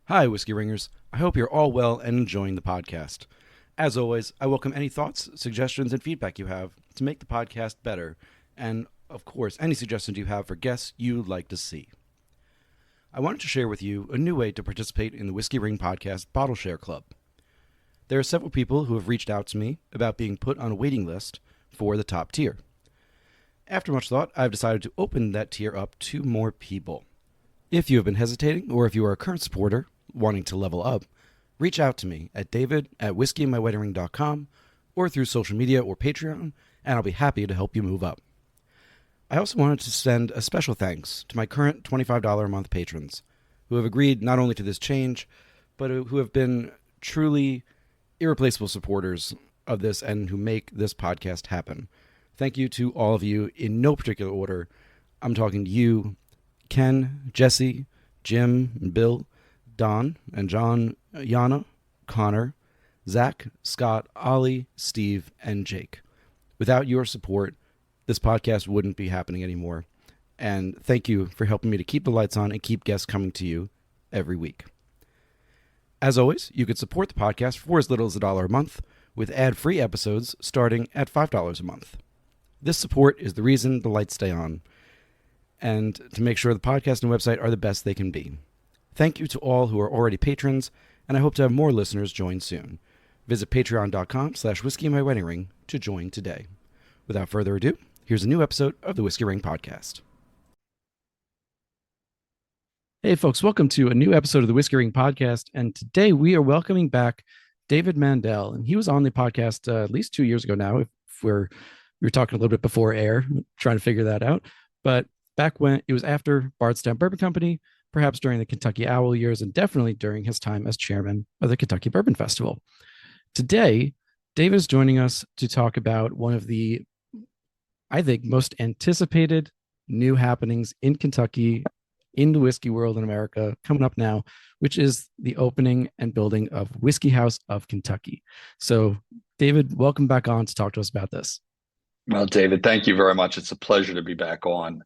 Hi, Whiskey Ringers. I hope you're all well and enjoying the podcast. As always, I welcome any thoughts, suggestions, and feedback you have to make the podcast better, and, of course, any suggestions you have for guests you'd like to see. I wanted to share with you a new way to participate in the Whiskey Ring Podcast Bottle Share Club. There are several people who have reached out to me about being put on a waiting list for the top tier. After much thought, I've decided to open that tier up to more people. If you have been hesitating, or if you are a current supporter wanting to level up, reach out to me at david@whiskeyinmyweddingring.com or through social media or Patreon, and I'll be happy to help you move up. I also wanted to send a special thanks to my current $25 a month patrons who have agreed not only to this change, but who have been truly irreplaceable supporters of this and who make this podcast happen. Thank you to all of you in no particular order. I'm talking to you, Ken, Jesse, Jim, Bill, Don, and John, Yana, Connor, Zach, Scott, Ollie, Steve, and Jake. Without your support, this podcast wouldn't be happening anymore. And thank you for helping me to keep the lights on and keep guests coming to you every week. As always, you could support the podcast for as little as $1 a month, with ad-free episodes starting at $5 a month. This support is the reason the lights stay on, and to make sure the podcast and website are the best they can be. Thank you to all who are already patrons, and I hope to have more listeners join soon. Visit patreon.com/whiskeyinmyweddingring to join today. Without further ado, here's a new episode of the Whiskey Ring Podcast. Hey folks, welcome to a new episode of the Whiskey Ring Podcast, and today we are welcoming back David Mandell, and he was on the podcast at least 2 years ago now, if we were talking a little bit before air, trying to figure that out, but back when it was after Bardstown Bourbon Company, perhaps during the Kentucky Owl years, and definitely during his time as chairman of the Kentucky Bourbon Festival. Today, David is joining us to talk about one of the, I think, most anticipated new happenings in Kentucky, in the whiskey world in America, coming up now, which is the opening and building of Whiskey House of Kentucky. So, David, welcome back on to talk to us about this. Well, David, thank you very much. It's a pleasure to be back on.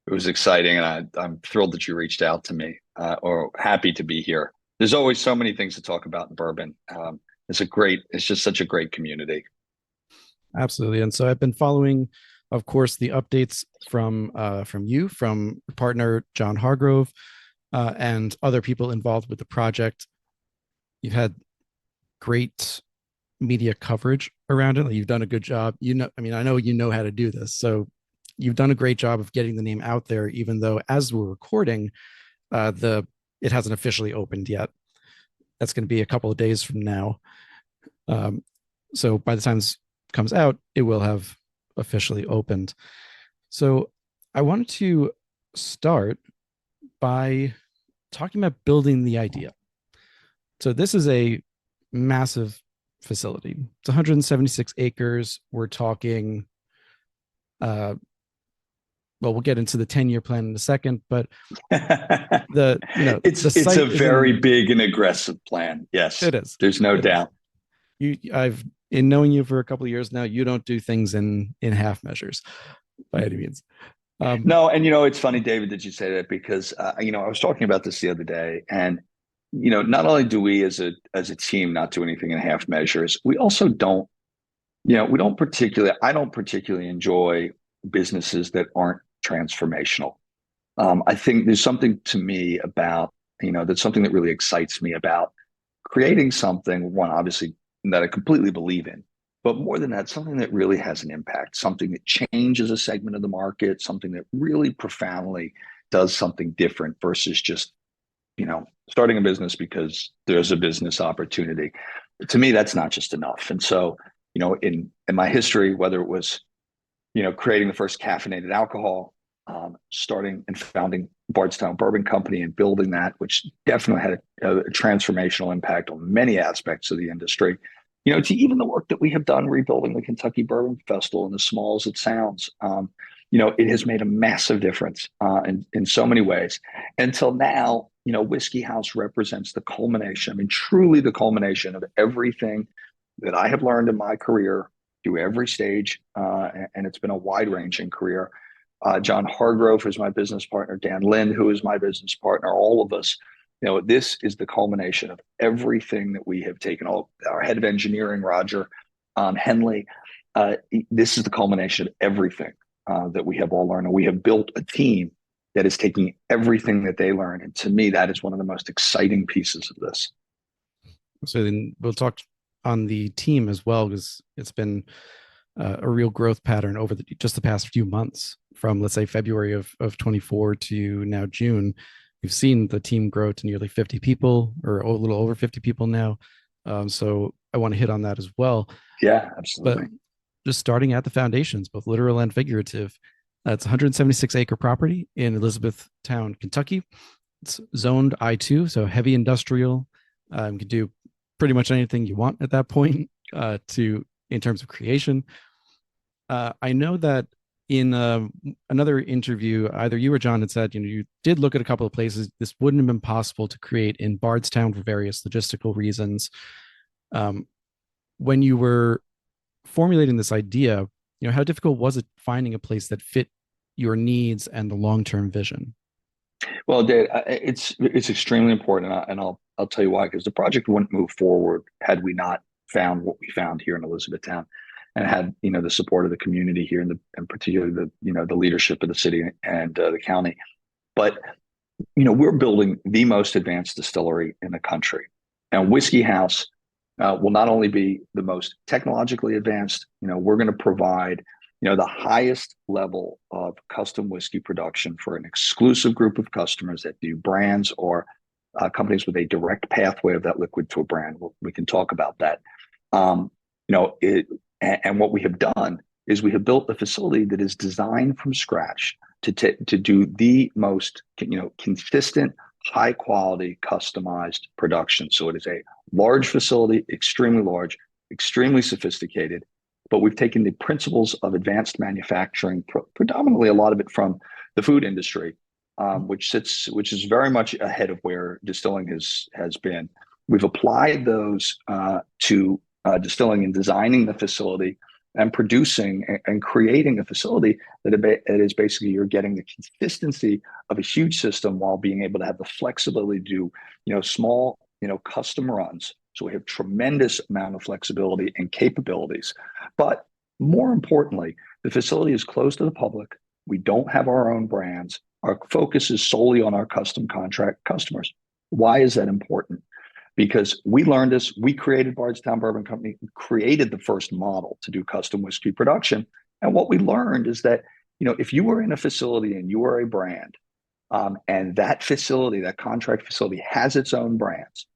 It was exciting, and I'm thrilled that you reached out to me, or happy to be here. There's always so many things to talk about in bourbon. It's just such a great community. Absolutely. And so I've been following, of course, the updates from your partner, John Hargrove, and other people involved with the project. You've had great media coverage around it. You've done a good job. I know you know how to do this. So you've done a great job of getting the name out there, even though as we're recording, it hasn't officially opened yet. That's going to be a couple of days from now. So by the time this comes out, it will have officially opened. So I wanted to start by talking about building the idea. So this is a massive facility. It's 176 acres. We're talking, we'll get into the 10-year plan in a second, but it's a very big and aggressive plan. Yes, it is. There's no doubt. I've in knowing you for a couple of years now, you don't do things in half measures by any means. No, and it's funny, David, that you say that, because I was talking about this the other day, and not only do we as a team not do anything in half measures, we also don't, I don't particularly enjoy businesses that aren't transformational. I think there's something to me about, that's something that really excites me about creating something, one, obviously, that I completely believe in, but more than that, something that really has an impact, something that changes a segment of the market, something that really profoundly does something different versus just, starting a business because there's a business opportunity. To me, that's not just enough. And so, in my history, whether it was, creating the first caffeinated alcohol, starting and founding Bardstown Bourbon Company and building that, which definitely had a transformational impact on many aspects of the industry, to even the work that we have done rebuilding the Kentucky Bourbon Festival, and as small as it sounds, it has made a massive difference in so many ways. Until now, Whiskey House represents the culmination, truly the culmination of everything that I have learned in my career through every stage, and it's been a wide-ranging career. John Hargrove, who's my business partner, Dan Lynn, who is my business partner, all of us This is the culmination of everything that we have taken. All our head of engineering, Roger Henley. This is the culmination of everything that we have all learned, and we have built a team that is taking everything that they learn. And to me, that is one of the most exciting pieces of this. So then we'll talk on the team as well, because it's been a real growth pattern over just the past few months, from let's say February of 24 to now June. We've seen the team grow to nearly 50 people, or a little over 50 people now. So I want to hit on that as well. Yeah, absolutely. But just starting at the foundations, both literal and figurative. It's 176 acre property in Elizabethtown, Kentucky. It's zoned I2, so heavy industrial. You can do pretty much anything you want at that point in terms of creation. I know that in another interview, either you or John had said, you did look at a couple of places. This wouldn't have been possible to create in Bardstown for various logistical reasons. When you were formulating this idea, how difficult was it finding a place that fit your needs and the long-term vision? Well, Dave, it's extremely important, and I'll tell you why. Because the project wouldn't move forward had we not found what we found here in Elizabethtown, and had the support of the community here, and particularly the leadership of the city and the county. But we're building the most advanced distillery in the country, and Whiskey House will not only be the most technologically advanced. We're going to provide the highest level of custom whiskey production for an exclusive group of customers that do brands or companies with a direct pathway of that liquid to a brand. We can talk about that. And what we have done is we have built a facility that is designed from scratch to do the most consistent, high quality, customized production. So it is a large facility, extremely large, extremely sophisticated. But we've taken the principles of advanced manufacturing, predominantly a lot of it from the food industry, which is very much ahead of where distilling has been. We've applied those to distilling and designing the facility and producing and creating a facility that is basically, you're getting the consistency of a huge system while being able to have the flexibility to do small custom runs. So we have tremendous amount of flexibility and capabilities. But more importantly, the facility is closed to the public. We don't have our own brands. Our focus is solely on our custom contract customers. Why is that important? Because we learned this. We created Bardstown Bourbon Company, created the first model to do custom whiskey production. And what we learned is that, if you were in a facility and you were a brand, and that facility, that contract facility has its own brands,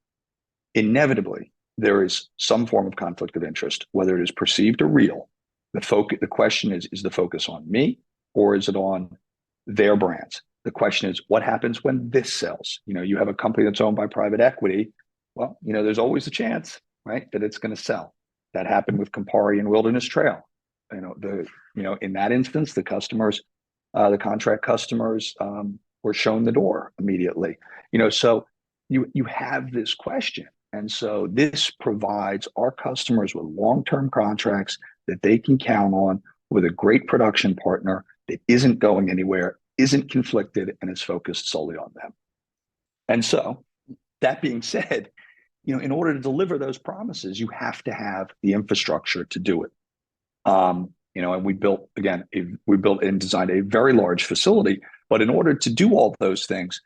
inevitably there is some form of conflict of interest, whether it is perceived or real. The question is the focus on me or is it on their brands? The question is, what happens when this sells? You have a company that's owned by private equity. Well, there's always a chance, right, that it's going to sell. That happened with Campari and Wilderness Trail. In that instance, the contract customers were shown the door immediately. So you have this question. And so this provides our customers with long-term contracts that they can count on, with a great production partner that isn't going anywhere, isn't conflicted, and is focused solely on them. And so that being said, in order to deliver those promises, you have to have the infrastructure to do it. And we built and designed a very large facility. But in order to do all those things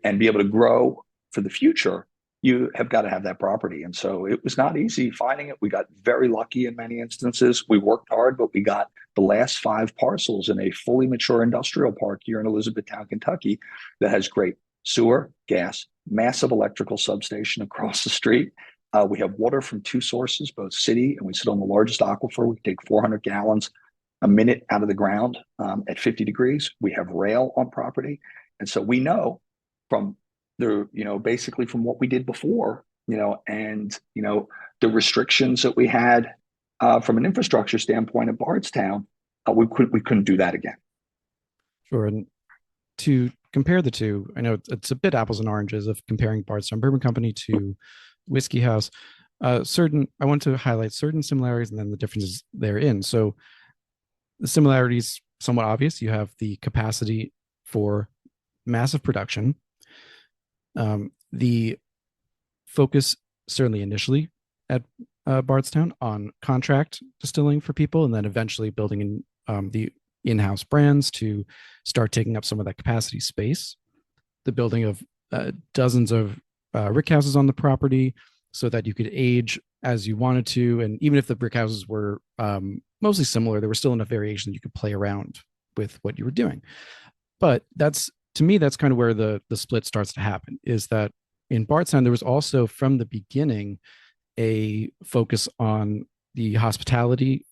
and be able to grow for the future, you have got to have that property. And so it was not easy finding it. We got very lucky in many instances. We worked hard, but we got the last 5 parcels in a fully mature industrial park here in Elizabethtown, Kentucky, that has great sewer, gas, massive electrical substation across the street. We have water from 2 sources, both city, and we sit on the largest aquifer. We take 400 gallons a minute out of the ground at 50 degrees. We have rail on property. And so we know from basically from what we did before, and the restrictions that we had from an infrastructure standpoint at Bardstown, we couldn't do that again. Sure. And to compare the two, I know it's a bit apples and oranges of comparing Bardstown Bourbon Company to Whiskey House. I want to highlight certain similarities and then the differences therein. So the similarities somewhat obvious. You have the capacity for massive production. the focus, certainly initially at Bardstown, on contract distilling for people, and then eventually building in the in-house brands to start taking up some of that capacity space. The building of dozens of rick houses on the property so that you could age as you wanted to. And even if the brick houses were mostly similar, there was still enough variation that you could play around with what you were doing. But that's, to me, that's kind of where the split starts to happen, is that in Bardstown, there was also from the beginning a focus on the hospitality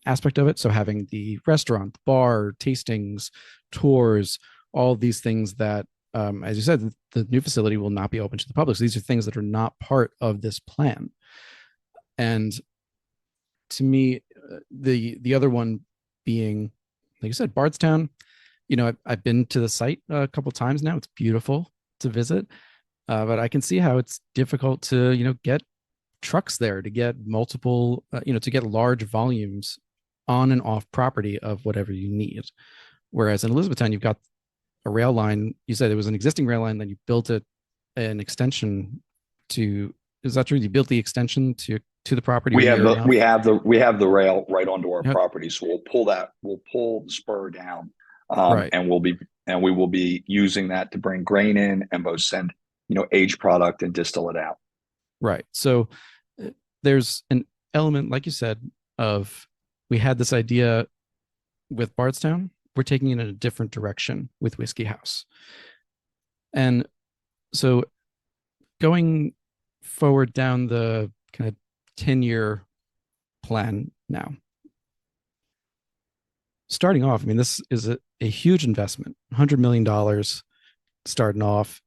aspect of it. So having the restaurant, bar, tastings, tours, all these things that, as you said, the new facility will not be open to the public. So these are things that are not part of this plan. And to me, the other one being, like you said, Bardstown. I've been to the site a couple times now. It's beautiful to visit, but I can see how it's difficult to get trucks there, to get multiple, to get large volumes on and off property of whatever you need. Whereas in Elizabethtown, you've got a rail line. You said there was an existing rail line, then you built an extension to. Is that true? You built the extension to the property near enough? We have the rail right onto our Yep. property, so we'll pull the spur down, Right. and we will be using that to bring grain in and both send aged product and distill it out. Right. So there's an element, like you said, of we had this idea with Bardstown. We're taking it in a different direction with Whiskey House. And so going forward down the kind of 10-year plan now, starting off, I mean, this is a huge investment, $100 million starting off.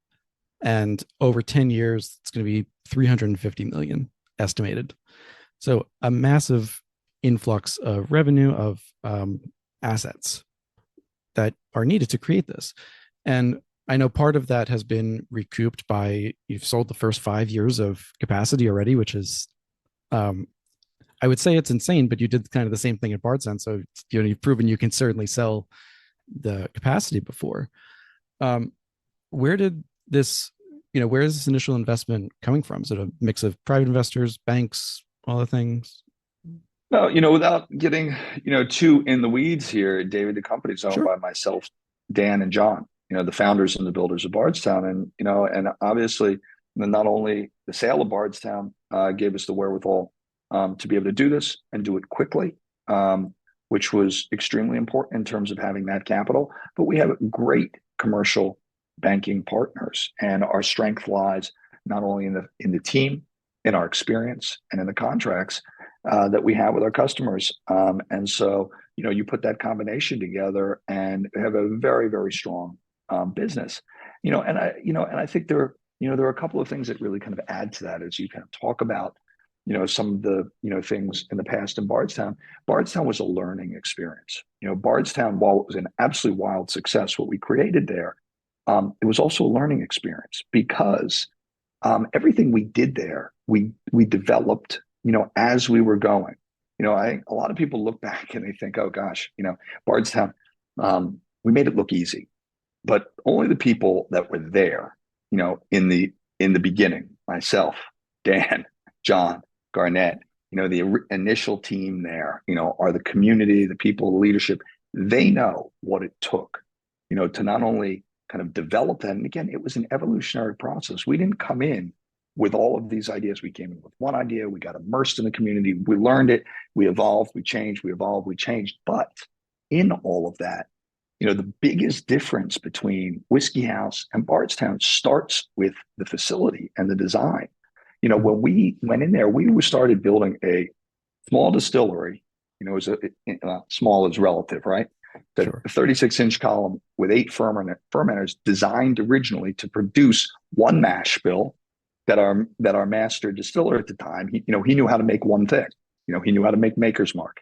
And over 10 years, it's going to be 350 million estimated. So a massive influx of revenue, of assets that are needed to create this. And I know part of that has been recouped by, you've sold the first 5 years of capacity already, which is, I would say it's insane, but you did kind of the same thing at Bardstown. So, you've proven you can certainly sell the capacity before. Where did this, where is this initial investment coming from? Is it a mix of private investors, banks, all the things? No, without getting too in the weeds here, David, the company's owned Sure. by myself, Dan, and John. The founders and the builders of Bardstown, and obviously, not only the sale of Bardstown gave us the wherewithal to be able to do this and do it quickly, which was extremely important in terms of having that capital. But we have great commercial banking partners, and our strength lies not only in the team, in our experience, and in the contracts that we have with our customers. And so, you put that combination together and have a very, very strong business. And I think there are a couple of things that really kind of add to that as you kind of talk about some of the things in the past in Bardstown. Bardstown was a learning experience. Bardstown, while it was an absolutely wild success, what we created there, it was also a learning experience because everything we did there, we developed, as we were going. A lot of people look back and they think, oh gosh, Bardstown, we made it look easy, but only the people that were there, in the beginning, myself, Dan, John, Garnett, the initial team there, are the community, the people, the leadership. They know what it took, to not only kind of develop that. And again, it was an evolutionary process. We didn't come in with all of these ideas. We came in with one idea. We got immersed in the community. We learned it. We evolved. We changed. We evolved. We changed. But in all of that, the biggest difference between Whiskey House and Bardstown starts with the facility and the design. When we went in there, we started building a small distillery. It was small is relative, right? The Sure. 36-inch column with 8 fermenters designed originally to produce one mash bill that our master distiller at the time, he knew how to make one thing. He knew how to make Maker's Mark.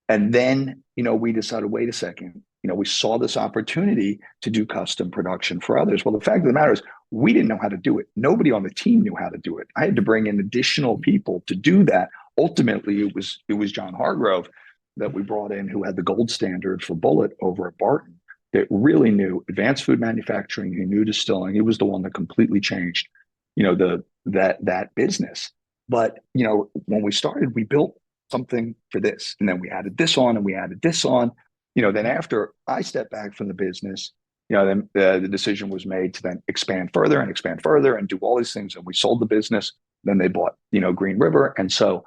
And then, we decided, wait a second, we saw this opportunity to do custom production for others. Well, the fact of the matter is we didn't know how to do it. Nobody on the team knew how to do it. I had to bring in additional people to do that. Ultimately, it was John Hargrove that we brought in, who had the gold standard for Bullet over at Barton, that really knew advanced food manufacturing, who knew distilling. He was the one that completely changed, that business. But when we started, we built something for this, and then we added this on, and we added this on. Then after I stepped back from the business, then the decision was made to then expand further, and do all these things. And we sold the business. Then they bought, Green River, and so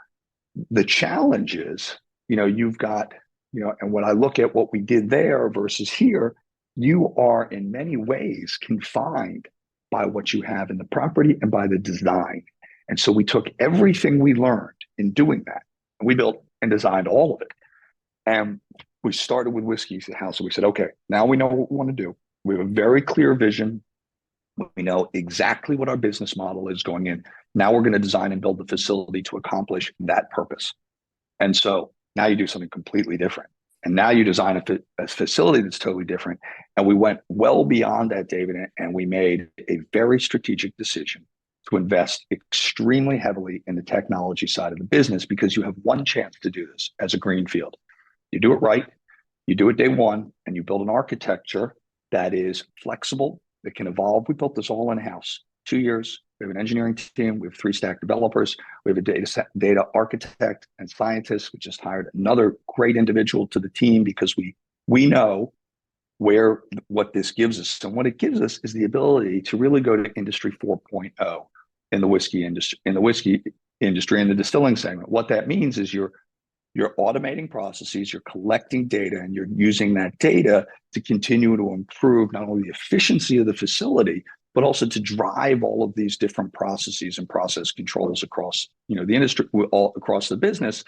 the challenge is, you've got, and when I look at what we did there versus here, you are in many ways confined by what you have in the property and by the design. And so we took everything we learned in doing that, and we built and designed all of it. And we started with Whiskey House. And we said, okay, now we know what we want to do. We have a very clear vision. We know exactly what our business model is going in. Now we're going to design and build the facility to accomplish that purpose. And so now you do something completely different. And now you design a facility that's totally different. And we went well beyond that, David, and we made a very strategic decision to invest extremely heavily in the technology side of the business, because you have one chance to do this as a greenfield. You do it right, you do it day one, and you build an architecture that is flexible, that can evolve. We built this all in-house. 2 years. We have an engineering team. We have 3 stack developers. We have a data architect and scientist. We just hired another great individual to the team, because we know what this gives us. And what it gives us is the ability to really go to industry 4.0 in the whiskey industry, in the distilling segment. What that means is you're automating processes, you're collecting data, and you're using that data to continue to improve not only the efficiency of the facility, but also to drive all of these different processes and process controls across, the industry, all across the business,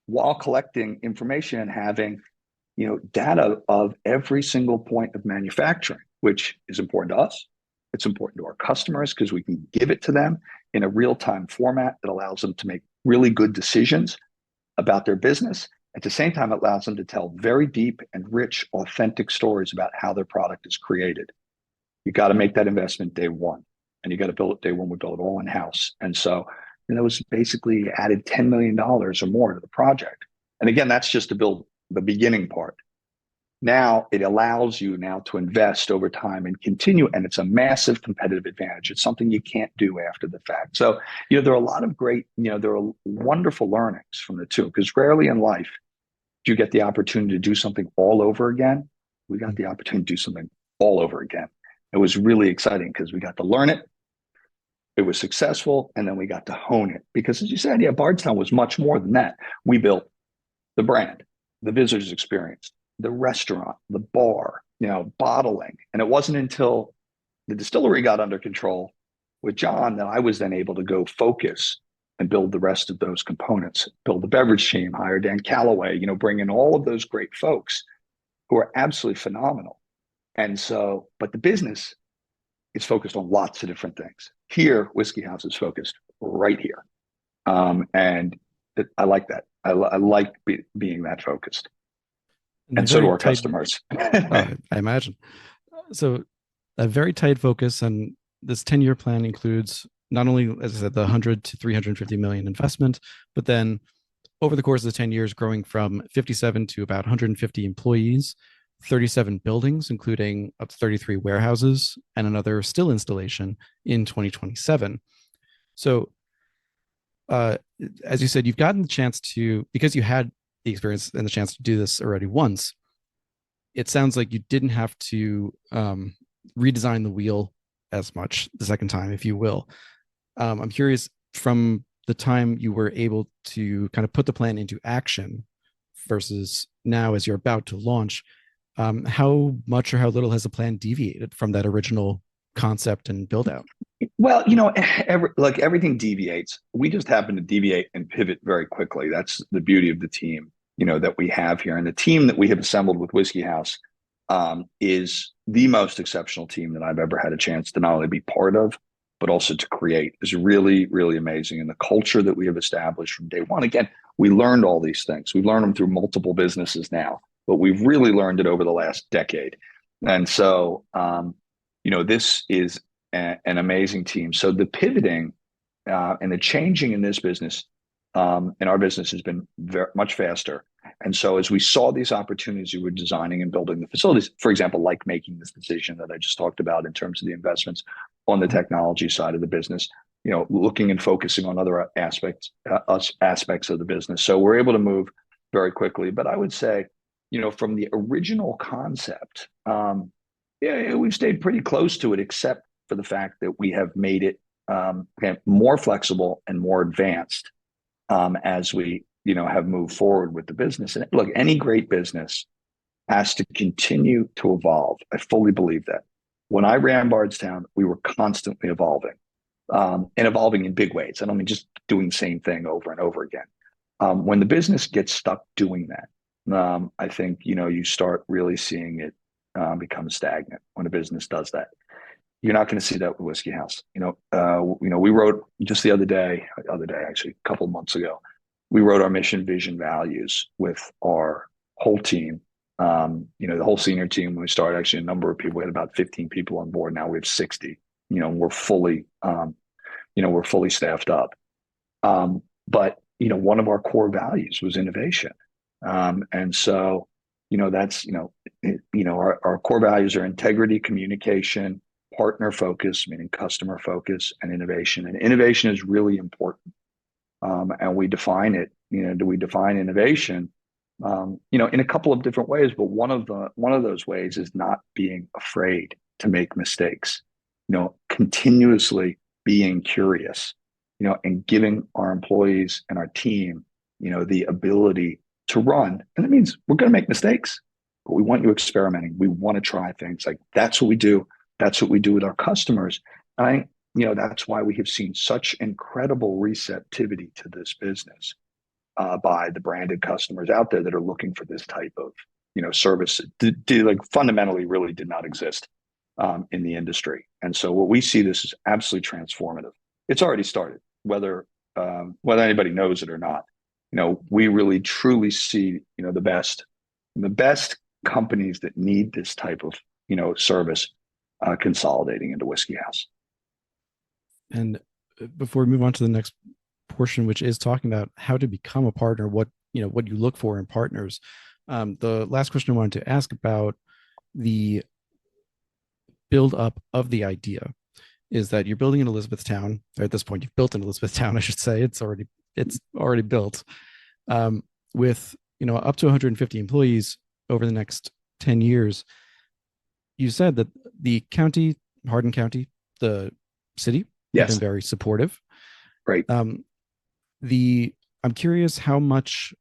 while collecting information and having, data of every single point of manufacturing, which is important to us. It's important to our customers, because we can give it to them in a real-time format that allows them to make really good decisions about their business. At the same time, it allows them to tell very deep and rich, authentic stories about how their product is created. You got to make that investment day one, and you got to build it day one. We build it all in house. And so, it was basically added $10 million or more to the project. And again, that's just to build the beginning part. Now it allows you now to invest over time and continue. And it's a massive competitive advantage. It's something you can't do after the fact. So, there are a lot of great, there are wonderful learnings from the two, because rarely in life do you get the opportunity to do something all over again. We got the opportunity to do something all over again. It was really exciting, because we got to learn it. It was successful. And then we got to hone it, because as you said, Bardstown was much more than that. We built the brand, the visitor's experience, the restaurant, the bar, bottling. And it wasn't until the distillery got under control with John that I was then able to go focus and build the rest of those components, build the beverage team, hire Dan Calloway, bring in all of those great folks who are absolutely phenomenal. And so, but the business is focused on lots of different things. Here, Whiskey House is focused right here. I like that. I like being that focused. And so do our customers. I imagine. So a very tight focus, and this 10-year plan includes not only, as I said, the 100 to 350 million investment, but then over the course of the 10 years, growing from 57 to about 150 employees, 37 buildings, including up to 33 warehouses, and another still installation in 2027. So, as you said, you've gotten the chance to, because you had the experience and the chance to do this already once, it sounds like you didn't have to redesign the wheel as much the second time, if you will. I'm curious, from the time you were able to kind of put the plan into action versus now as you're about to launch, how much or how little has the plan deviated from that original concept and build out? Well, like everything deviates. We just happen to deviate and pivot very quickly. That's the beauty of the team, that we have here. And the team that we have assembled with Whiskey House is the most exceptional team that I've ever had a chance to not only be part of, but also to create. Is really, really amazing. And the culture that we have established from day one. Again, we learned all these things. We've learned them through multiple businesses now, but we've really learned it over the last decade. And so, this is an amazing team. So the pivoting and the changing in this business, in our business, has been much faster. And so as we saw these opportunities, we were designing and building the facilities, for example, like making this decision that I just talked about in terms of the investments on the technology side of the business, looking and focusing on other aspects of the business. So we're able to move very quickly. But I would say, from the original concept, yeah, we've stayed pretty close to it, except for the fact that we have made it more flexible and more advanced as we have moved forward with the business. And look, any great business has to continue to evolve. I fully believe that. When I ran Bardstown, we were constantly evolving and evolving in big ways. I don't mean just doing the same thing over and over again. When the business gets stuck doing that, I think you start really seeing it become stagnant when a business does that. You're not going to see that with Whiskey House. We wrote just the other day, actually, a couple of months ago, we wrote our mission, vision, values with our whole team. The whole senior team. When we started, actually, a number of people. We had about 15 people on board. Now we have 60. We're fully staffed up. But one of our core values was innovation, and so that's our core values are integrity, communication, partner focus, meaning customer focus, and innovation. And innovation is really important. And we define it. We define innovation? In a couple of different ways, but one of those ways is not being afraid to make mistakes. Continuously being curious. And giving our employees and our team, the ability to run. And that means we're going to make mistakes, but we want you experimenting. We want to try things. Like that's what we do. That's what we do with our customers. And that's why we have seen such incredible receptivity to this business by the branded customers out there that are looking for this type of, service. Like fundamentally really did not exist in the industry. And so what we see, this is absolutely transformative. It's already started, whether anybody knows it or not. We really truly see, the best companies that need this type of, service consolidating into Whiskey House. And before we move on to the next portion, which is talking about how to become a partner, what you look for in partners. The last question I wanted to ask about the build up of the idea is that you're building in Elizabethtown. Or at this point, you've built in Elizabethtown, I should say. It's already built with up to 150 employees over the next 10 years. You said that the county, Hardin County, the city, yes, have been very supportive. Right. I'm curious how much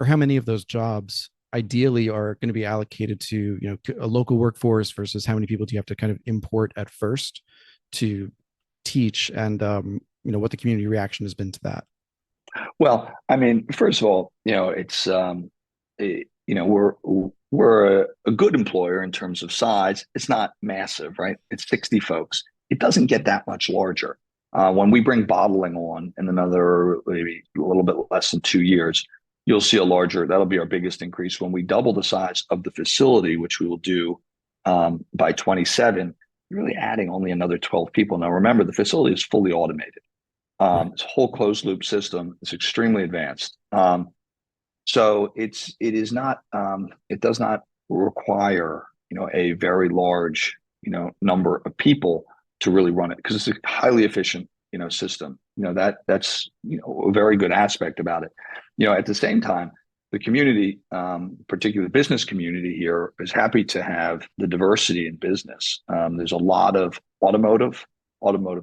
or how many of those jobs ideally are going to be allocated to a local workforce versus how many people do you have to kind of import at first to teach, and what the community reaction has been to that. Well, I mean, first of all, it's we're a good employer in terms of size. It's not massive, right? It's 60 folks. It doesn't get that much larger. When we bring bottling on in another maybe a little bit less than 2 years, you'll see that'll be our biggest increase. When we double the size of the facility, which we will do by 27, you're really adding only another 12 people. Now, remember, the facility is fully automated. It's a whole closed loop system. It's extremely advanced. So it does not require, a very large, number of people to really run it, because it's a highly efficient, system. That's a very good aspect about it. At the same time, the community, particularly the business community here, is happy to have the diversity in business. There's a lot of automotive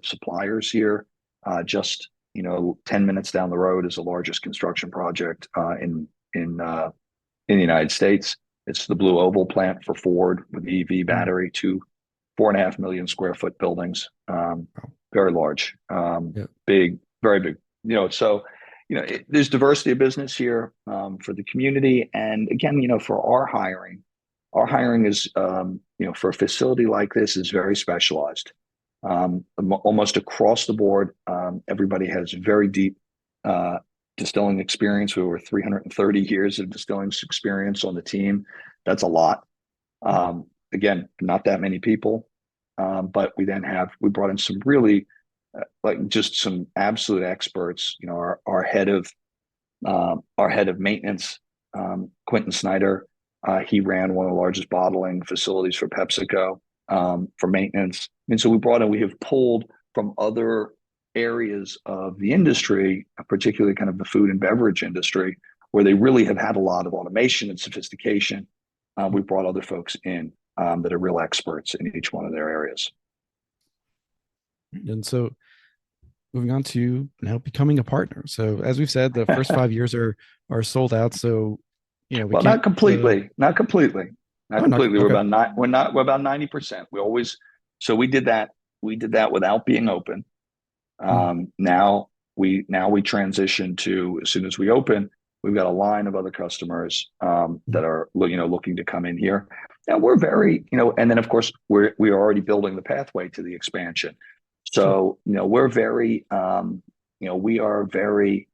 suppliers here. Just 10 minutes down the road is the largest construction project in the United States. It's the Blue Oval plant for Ford with the EV battery, 4.5 million square foot buildings, very large, big, very big. There's diversity of business here for the community, and again, for our hiring is, for a facility like this is very specialized. Almost across the board, everybody has very deep distilling experience. We have over 330 years of distilling experience on the team. That's a lot. Again, not that many people, but we brought in some really just some absolute experts. Our head of maintenance Quentin Snyder. He ran one of the largest bottling facilities for PepsiCo for maintenance. And so we have pulled from other areas of the industry, particularly kind of the food and beverage industry, where they really have had a lot of automation and sophistication. We brought other folks in that are real experts in each one of their areas. And so moving on to now becoming a partner. So as we've said, the first 5 years are sold out. So we Well, can't. not completely, not completely, not Oh, not completely. okay. We're about 90%. So we did that without being open. Mm, Now we transition to, as soon as we open, we've got a line of other customers mm, that are looking to come in here. And we're very, and then of course we are already building the pathway to the expansion. sure. So we're very, we are very,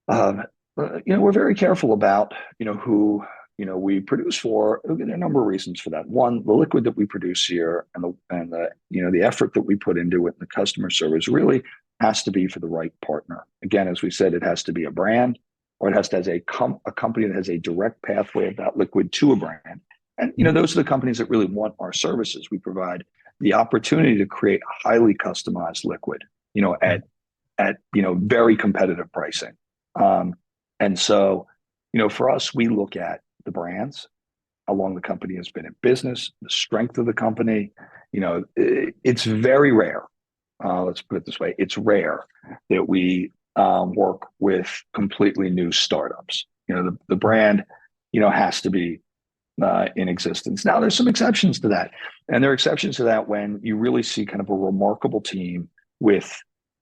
um, we're very careful about who we produce for. There are a number of reasons for that. One, the liquid that we produce here and the effort that we put into it, and the customer service really has to be for the right partner. Again, as we said, it has to be a brand, or it has to have a company that has a direct pathway of that liquid to a brand. And Mm, those are the companies that really want our services. We provide the opportunity to create highly customized liquid, right. at very competitive pricing. Um, and so, for us, we look at the brands, how long the company has been in business, the strength of the company. It's very rare. Let's put it this way: it's rare that we work with completely new startups. The brand, has to be in existence. Now, there's some exceptions to that, and there are exceptions to that when you really see kind of a remarkable team with,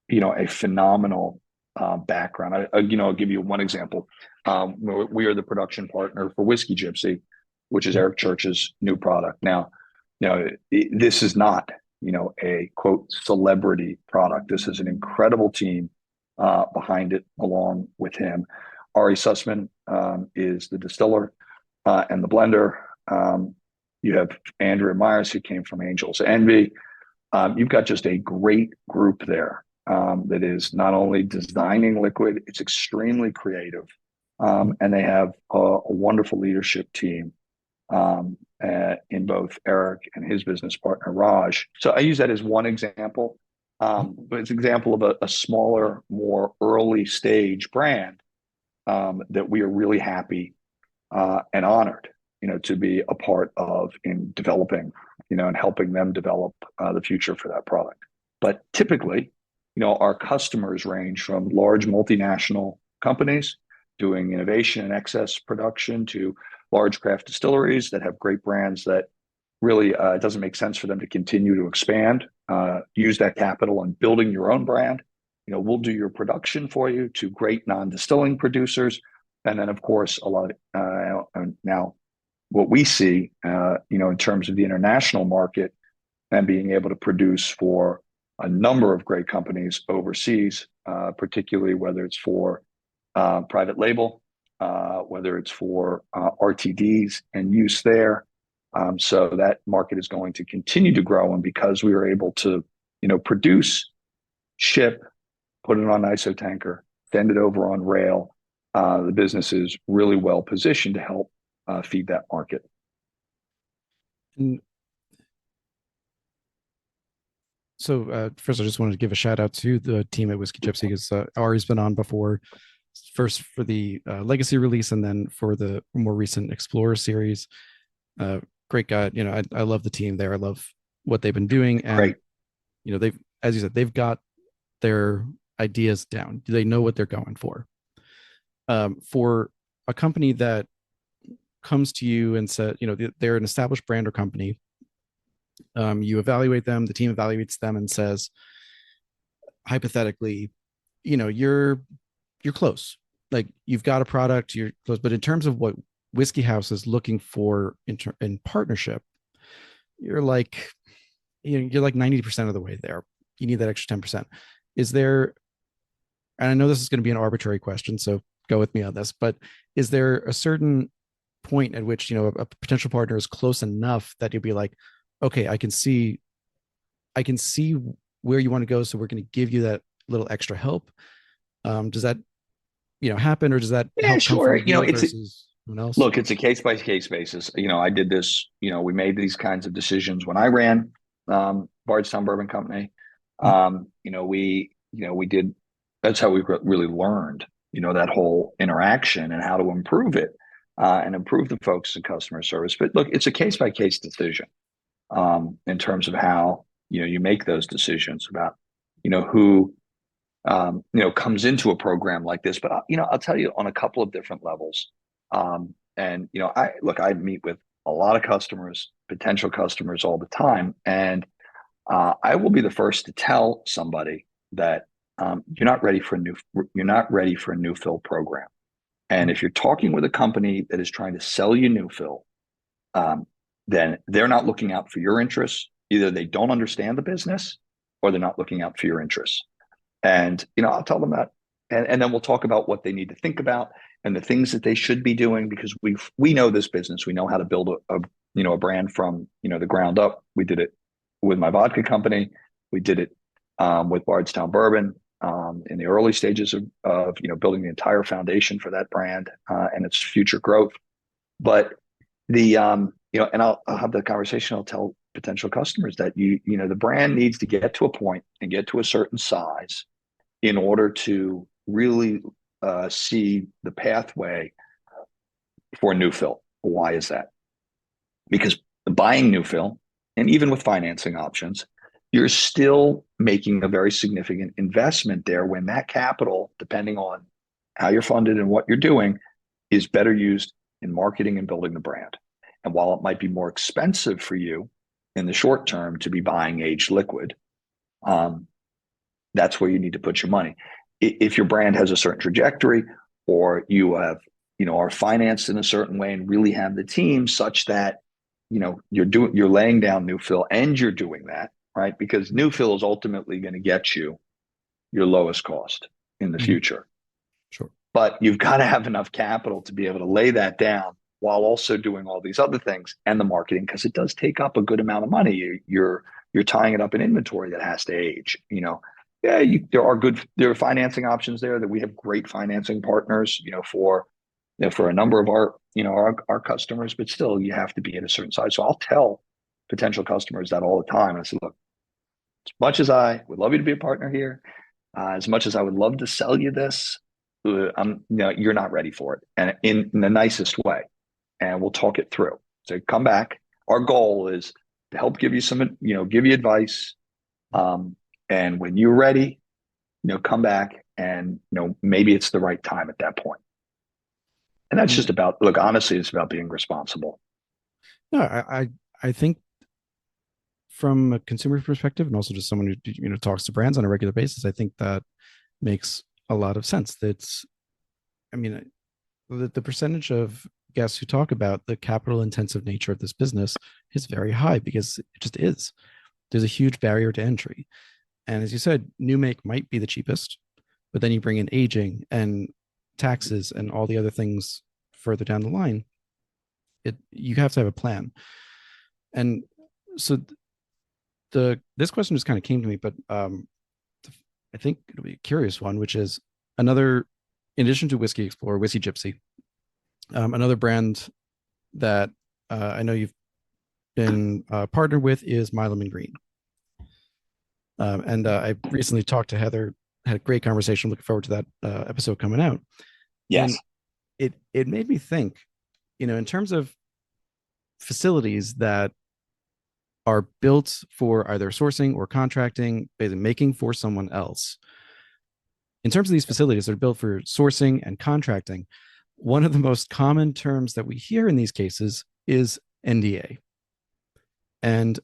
a phenomenal background. I'll give you one example. We are the production partner for Whiskey Gypsy, which is Mm, Eric Church's new product. Now, this is not, a quote celebrity product. This is an incredible team behind it, along with him. Ari Sussman is the distiller and the blender. You have Andrea Myers, who came from Angels Envy. You've got just a great group there that is not only designing liquid, it's extremely creative. mm, And they have a wonderful leadership team in both Eric and his business partner, Raj. So I use that as one example, mm. but it's an example of a smaller, more early stage brand that we are really happy and honored, to be a part of in developing, and helping them develop the future for that product. But typically, our customers range from large multinational companies doing innovation and excess production to large craft distilleries that have great brands that really it doesn't make sense for them to continue to expand, use that capital on building your own brand. We'll do your production for you, to great non-distilling producers. And then, of course, a lot of now what we see, in terms of the international market and being able to produce for a number of great companies overseas, particularly whether it's for private label, whether it's for RTDs and use there. So that market is going to continue to grow. And because we were able to, produce, ship, put it on an ISO tanker, send it over on rail, the business is really well positioned to help feed that market. And so first, I just wanted to give a shout out to the team at Whiskey Gypsy, because Ari's been on before, first for the Legacy release, and then for the more recent Explorer series. Great guy. I love the team there. I love what they've been doing, and Great. they've, as you said, they've got their ideas down. They know what they're going for. For a company that comes to you and said, they're an established brand or company, you evaluate them, the team evaluates them and says, hypothetically, you're close. Like, you've got a product, you're close. But in terms of what Whiskey House is looking for in partnership, you're like, you're like 90% of the way there. You need that extra 10%. Is there, and I know this is going to be an arbitrary question, so go with me on this, but is there a certain point at which, a potential partner is close enough that you'll be like, okay, I can see where you want to go, so we're going to give you that little extra help? Does that happen, or does that Yeah, help come from sure. you versus someone else? Look, it's a case by case basis. I did this, we made these kinds of decisions when I ran Bardstown Bourbon Company. Mm. We did, that's how we really learned, that whole interaction and how to improve it and improve the focus and customer service. But look, it's a case by case decision in terms of how, you make those decisions about, who, comes into a program like this. But, I'll tell you on a couple of different levels. And I meet with a lot of customers, potential customers all the time, and I will be the first to tell somebody that you're not ready for a new fill program. And Mm. if you're talking with a company that is trying to sell you new fill, then they're not looking out for your interests. Either they don't understand the business, or they're not looking out for your interests. And I'll tell them that, and then we'll talk about what they need to think about and the things that they should be doing, because we know this business. We know how to build a brand from the ground up. We did it with my vodka company. We did it with Bardstown Bourbon in the early stages of building the entire foundation for that brand and its future growth. But and I'll have the conversation. I'll tell potential customers that the brand needs to get to a point and get to a certain size in order to really see the pathway for new fill. Why is that? Because buying new fill, and even with financing options, you're still making a very significant investment there, when that capital, depending on how you're funded and what you're doing, is better used in marketing and building the brand. And while it might be more expensive for you in the short term to be buying aged liquid, that's where you need to put your money. If your brand has a certain trajectory, or you have, are financed in a certain way and really have the team such that, you're laying down new fill and you're doing that, right? Because new fill is ultimately going to get you your lowest cost in the Mhm. future. Sure. But you've got to have enough capital to be able to lay that down while also doing all these other things and the marketing, because it does take up a good amount of money. You're tying it up in inventory that has to age. Yeah, there are financing options there, that we have great financing partners, for a number of our customers, but still you have to be at a certain size. So I'll tell potential customers that all the time. I say, look, as much as I would love you to be a partner here, as much as I would love to sell you this, you're not ready for it, and in the nicest way. And we'll talk it through. So come back. Our goal is to help give you give you advice. And when you're ready, come back, and, maybe it's the right time at that point. And that's And just about, look, honestly, it's about being responsible. no, I think from a consumer perspective, and also just someone who talks to brands on a regular basis, I think that makes a lot of sense. That's, I mean, the percentage of guests who talk about the capital intensive nature of this business is very high, because it just is. There's a huge barrier to entry. And as you said, new make might be the cheapest, but then you bring in aging and taxes and all the other things further down the line. You have to have a plan. And so this question just kind of came to me, but I think it'll be a curious one, which is another, in addition to Whiskey Explorer, Whiskey Gypsy, another brand that I know you've been partnered with is Milam and Green. And I recently talked to Heather, had a great conversation. Looking forward to that episode coming out. Yes. And it made me think, in terms of facilities that are built for either sourcing or contracting, basically making for someone else. In terms of these facilities that are built for sourcing and contracting, one of the most common terms that we hear in these cases is NDA. And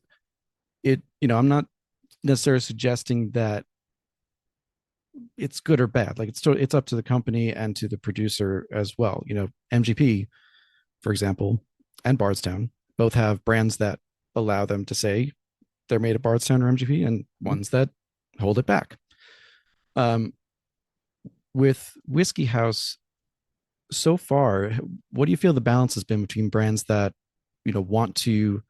I'm not necessarily suggesting that it's good or bad. Like, it's up to the company and to the producer as well. MGP, for example, and Bardstown both have brands that allow them to say they're made at Bardstown or MGP, and ones that hold it back. With Whiskey House, so far, what do you feel the balance has been between brands that want to,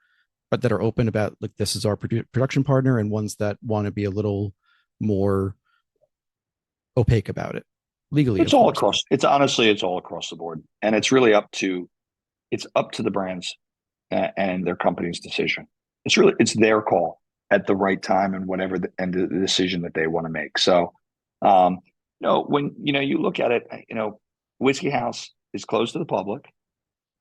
but that are open about, like, this is our production partner, and ones that want to be a little more opaque about it? legally, It's of all course, but across. It's honestly, it's all across the board, and it's up to the brands and their company's decision. It's their call at the right time and whatever and the decision that they want to make. So, um, when you look at it, Whiskey House is closed to the public,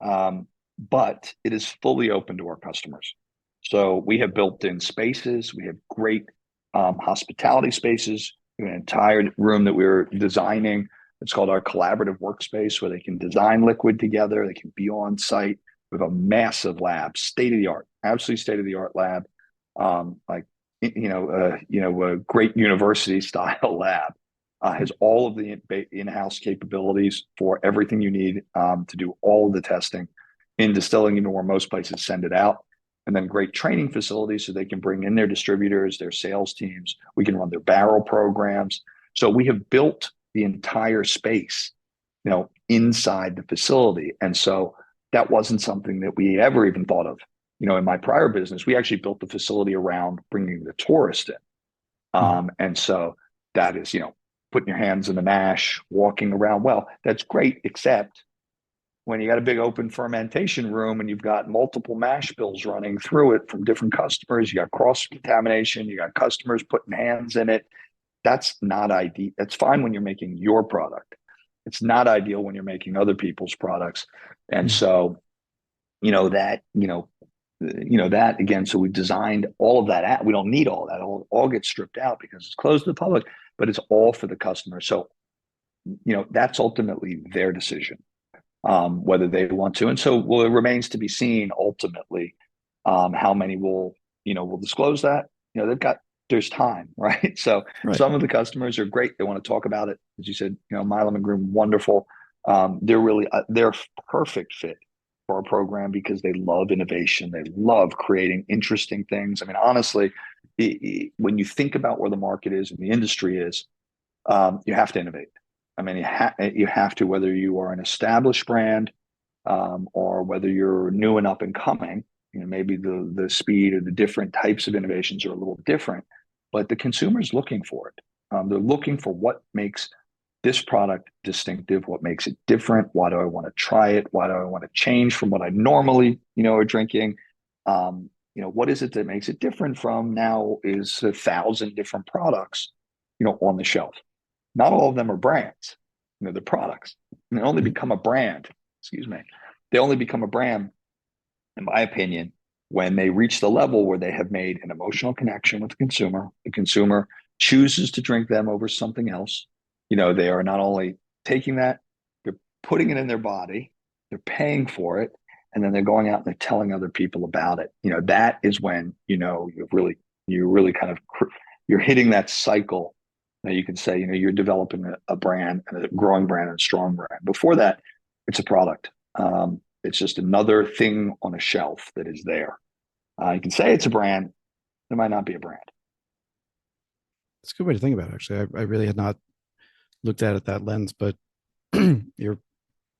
but it is fully open to our customers. So we have built-in spaces. We have great hospitality spaces. We have an entire room that we're designing. It's called our collaborative workspace, where they can design liquid together. They can be on site. We have a massive lab, state of the art, absolutely state of the art lab, like a great university style lab. Has all of the in-house capabilities for everything you need to do all of the testing in distilling, even where most places send it out. And then great training facilities so they can bring in their distributors, their sales teams. We can run their barrel programs. So we have built the entire space, inside the facility. And so that wasn't something that we ever even thought of. In my prior business, we actually built the facility around bringing the tourist in. Mhm. And so that is, putting your hands in the mash, walking around. Well, that's great, except when you got a big open fermentation room and you've got multiple mash bills running through it from different customers, you got cross contamination, you got customers putting hands in it. That's not ideal. That's fine when you're making your product. It's not ideal when you're making other people's products. And Mhm. so, that again, so we designed all of that out. We don't need all that. All gets stripped out because it's closed to the public, but it's all for the customer. So, that's ultimately their decision, whether they want to. And so, well, it remains to be seen ultimately how many will disclose that. There's time, right? So Right. some of the customers are great. They want to talk about it. As you said, Milam and Groom, wonderful. They're a perfect fit for our program because they love innovation. They love creating interesting things. I mean, honestly, when you think about where the market is and the industry is, you have to innovate. I mean, you have to, whether you are an established brand or whether you're new and up and coming. Maybe the speed or the different types of innovations are a little different, but the consumer is looking for it. They're looking for what makes this product distinctive, what makes it different. Why do I want to try it? Why do I want to change from what I normally, are drinking? What is it that makes it different from now is 1,000 different products, on the shelf. Not all of them are brands, they're products. And they only Mhm. become a brand, excuse me. They only become a brand, in my opinion, when they reach the level where they have made an emotional connection with the consumer. The consumer chooses to drink them over something else. They are not only taking that, they're putting it in their body, they're paying for it, and then they're going out and they're telling other people about it. That is when, you're really kind of, you're hitting that cycle that you can say, you're developing a brand and a growing brand and a strong brand. Before that, it's a product. It's just another thing on a shelf that is there. You can say it's a brand, it might not be a brand. It's a good way to think about it, actually. I really had not looked at it that lens, but you're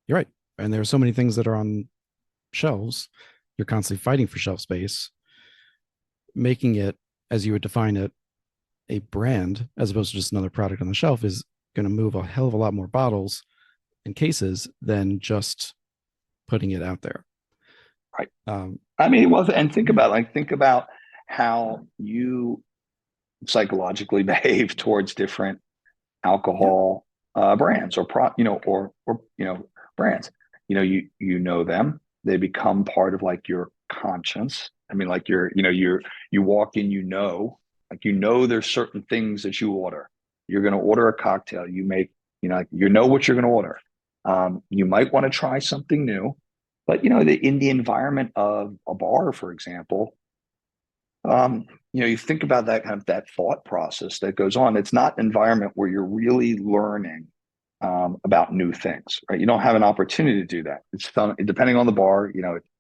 you're right. And there are so many things that are on shelves. You're constantly fighting for shelf space, making it, as you would define it, a brand as opposed to just another product on the shelf is going to move a hell of a lot more bottles and cases than just putting it out there. Right. Um, I mean, well, and yeah, think about how you psychologically behave towards different yeah, alcohol brands or brands. You know them. They become part of like your conscience. I mean, like you walk in, like there's certain things that you order. You're going to order a cocktail. You know what you're going to order. You might want to try something new, but in the environment of a bar, for example, you think about that kind of that thought process that goes on. It's not an environment where you're really learning about new things, right? You don't have an opportunity to do that. It's fun, depending on the bar,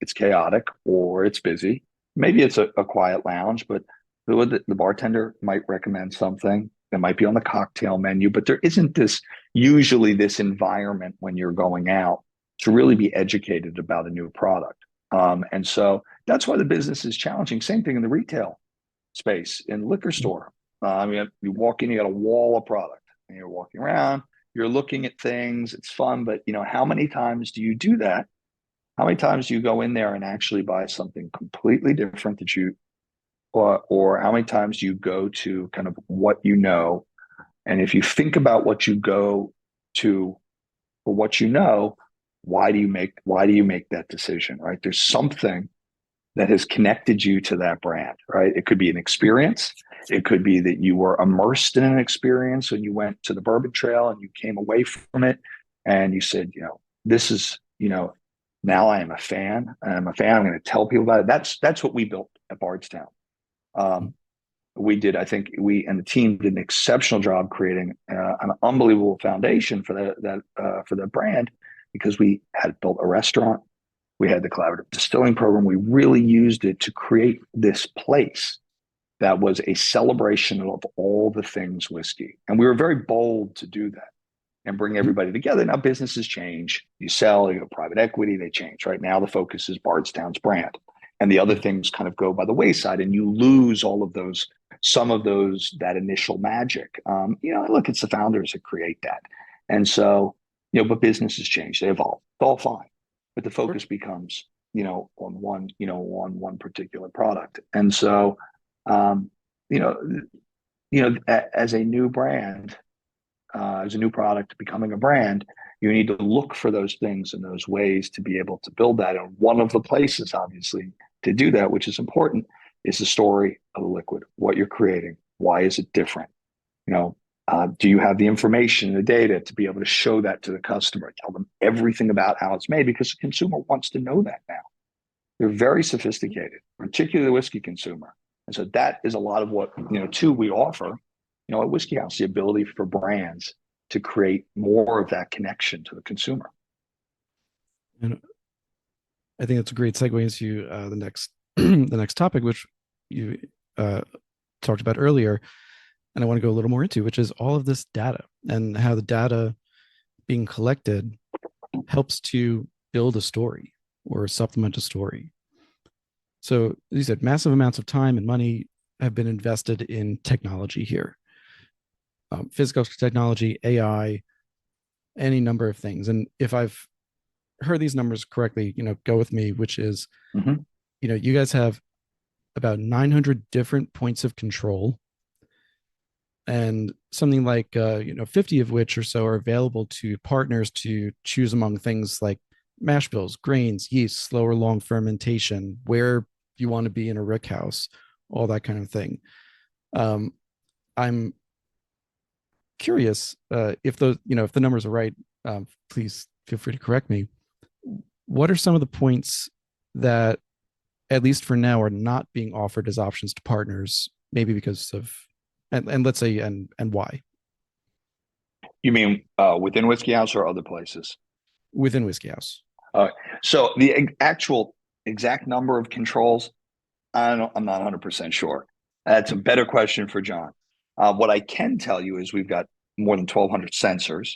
it's chaotic or it's busy. Maybe it's a quiet lounge, but the bartender might recommend something that might be on the cocktail menu, but there isn't usually this environment when you're going out to really be educated about a new product. And so that's why the business is challenging. Same thing in the retail space, in liquor store. I mean, you walk in, you got a wall of product, and you're walking around, you're looking at things, it's fun, but how many times do you do that? How many times do you go in there and actually buy something completely different that you, or how many times do you go to kind of what you know? And if you think about what you go to for what you know, why do you make that decision, right? There's something that has connected you to that brand, right? It could be an experience. It could be that you were immersed in an experience when you went to the bourbon trail and you came away from it and you said, this is, now I am a fan. I'm a fan. I'm going to tell people about it. That's what we built at Bardstown. Um, we did, I think we and the team did an exceptional job creating an unbelievable foundation for that brand, because we had built a restaurant. We had the collaborative distilling program. We really used it to create this place that was a celebration of all the things whiskey. And we were very bold to do that and bring everybody together. Now businesses change. You sell, you go private equity, they change. Right now the focus is Bardstown's brand. And the other things kind of go by the wayside, and you lose some of those, that initial magic. Look, it's the founders that create that. And so, but businesses change, they evolve. It's all fine. But the focus becomes, on one particular product. And so, as a new brand, as a new product becoming a brand, you need to look for those things and those ways to be able to build that. And one of the places, obviously, to do that, which is important, is the story of the liquid, what you're creating. Why is it different? Do you have the information and the data to be able to show that to the customer, tell them everything about how it's made? Because the consumer wants to know that now. They're very sophisticated, particularly the whiskey consumer. And so that is a lot of what, we offer, at Whiskey House, the ability for brands to create more of that connection to the consumer. And I think that's a great segue into the next the next topic, which you talked about earlier, and I want to go a little more into, which is all of this data and how the data being collected helps to build a story or supplement a story. So, as you said, massive amounts of time and money have been invested in technology here. Physical technology, AI, any number of things. And if I've heard these numbers correctly, go with me, which is, you guys have about 900 different points of control, and something like 50 of which or so are available to partners to choose among things like mash bills, grains, yeast, slow or long fermentation, where you want to be in a rick house, all that kind of thing. I'm curious if if the numbers are right. Please feel free to correct me. What are some of the points that, at least for now, are not being offered as options to partners? Maybe because of, and let's say, and why? You mean within Whiskey House or other places? Within Whiskey House. So the actual exact number of controls, I'm not 100% sure. That's a better question for John. What I can tell you is we've got more than 1,200 sensors.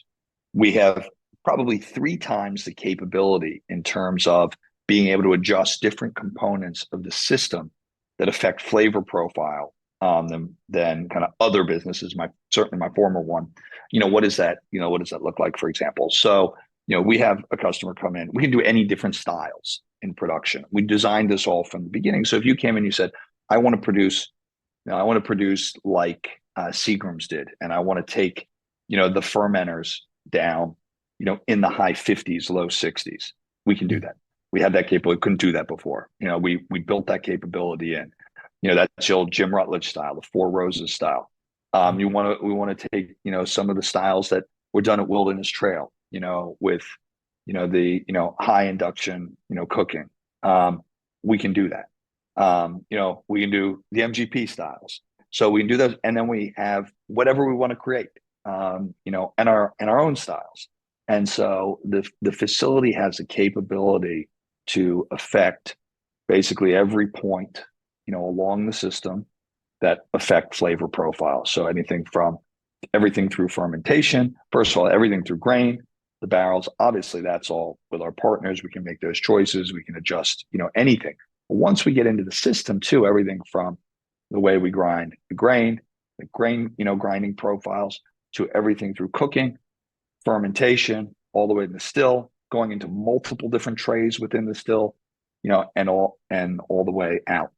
We have probably 3 times the capability in terms of being able to adjust different components of the system that affect flavor profile than kind of other businesses. Certainly my former one. What does that look like, for example? So we have a customer come in. We can do any different styles in production. We designed this all from the beginning. So if you came in and you said, I want to produce like Seagram's did, and I want to take the fermenters down in the high 50s, low 60s, we can do that. We had that capability. Couldn't do that before. We built that capability in. That's the old Jim Rutledge style, the Four Roses style. We want to take some of the styles that were done at Wilderness Trail, with the high induction cooking. We can do that. We can do the MGP styles. So we can do those, and then we have whatever we want to create, and our own styles. And so the facility has the capability to affect basically every point, along the system that affect flavor profile. So everything through fermentation, first of all, everything through grain, the barrels, obviously that's all with our partners. We can make those choices. We can adjust, anything. But once we get into the system too, everything from the way we grind the grain, grinding profiles, to everything through cooking, fermentation, all the way to the still, going into multiple different trays within the still, and all the way out.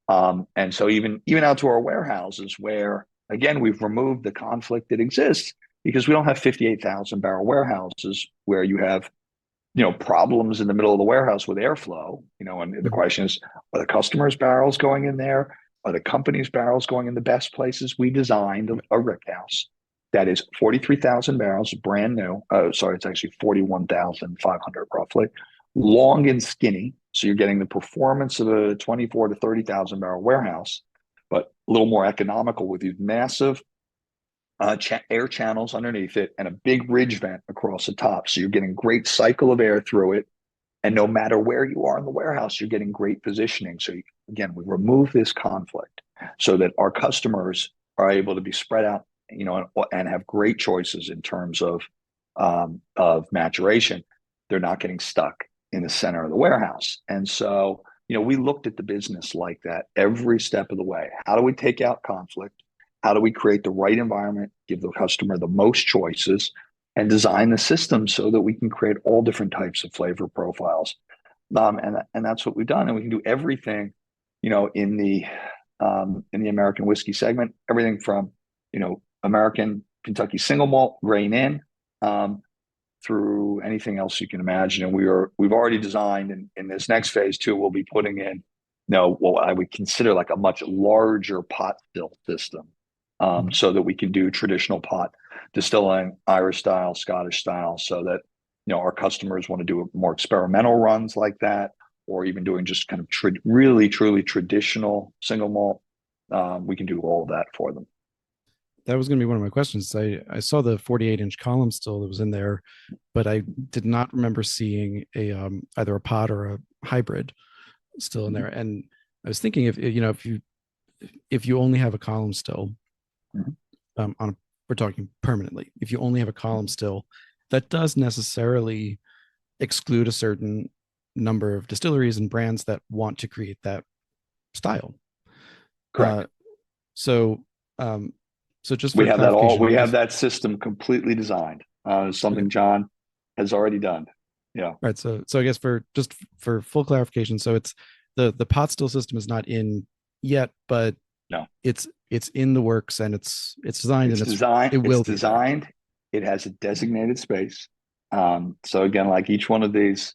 And so even out to our warehouses, where again we've removed the conflict that exists because we don't have 58,000 barrel warehouses where you have problems in the middle of the warehouse with airflow. And the question is, are the customers' barrels going in there? Are the company's barrels going in the best places? We designed a rick house that is 43,000 barrels, brand new. Sorry, it's actually 41,500 roughly, long and skinny. So you're getting the performance of a 24 to 30,000 barrel warehouse, but a little more economical with these massive air channels underneath it and a big ridge vent across the top. So you're getting great cycle of air through it. And no matter where you are in the warehouse, you're getting great positioning. So again, we remove this conflict so that our customers are able to be spread out, and have great choices in terms of maturation. They're not getting stuck in the center of the warehouse. And so, we looked at the business like that every step of the way. How do we take out conflict? How do we create the right environment, give the customer the most choices, and design the system so that we can create all different types of flavor profiles? And that's what we've done. And we can do everything, in the American whiskey segment, everything from, American Kentucky single malt, grain in, through anything else you can imagine. And we've already designed, in this next phase too, we'll be putting in, what I would consider like a much larger pot still system, so that we can do traditional pot distilling, Irish style, Scottish style, so that our customers want to do more experimental runs like that, or even doing just kind of really truly traditional single malt. We can do all of that for them. That was going to be one of my questions. I saw the 48-inch column still that was in there, but I did not remember seeing either a pot or a hybrid still in there. And I was thinking, if you only have a column still, we're talking permanently. If you only have a column still, that does necessarily exclude a certain number of distilleries and brands that want to create that style. Correct. So just we for have that all. clarification, We have that system completely designed. Something John has already done. Yeah. Right. So I guess for full clarification, so it's the pot still system is not in yet, but No, it's in the works, and it's designed, it's and designed. it will It's be there. designed. It has a designated space. So again, like each one of these,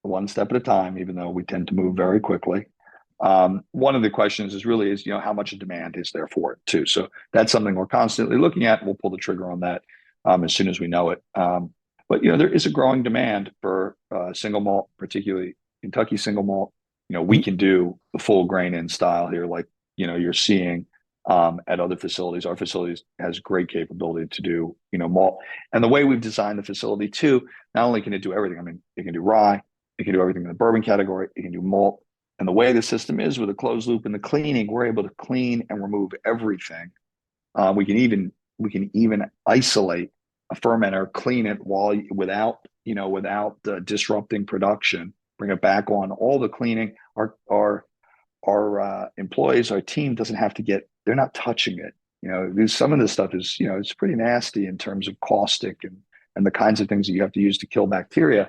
one step at a time, even though we tend to move very quickly. One of the questions is how much demand is there for it too. So that's something we're constantly looking at. We'll pull the trigger on that as soon as we know it. But there is a growing demand for single malt, particularly Kentucky single malt. We can do the full grain in style here, like you're seeing at other facilities. Our facilities has great capability to do malt, and the way we've designed the facility too. Not only can it do everything, I mean, it can do rye, it can do everything in the bourbon category, it can do malt. And the way the system is with a closed loop and the cleaning, we're able to clean and remove everything. We can even isolate a fermenter, clean it without disrupting production. Bring it back on. All the cleaning. Our employees, our team doesn't have to get. They're not touching it. Some of this stuff is it's pretty nasty in terms of caustic and the kinds of things that you have to use to kill bacteria.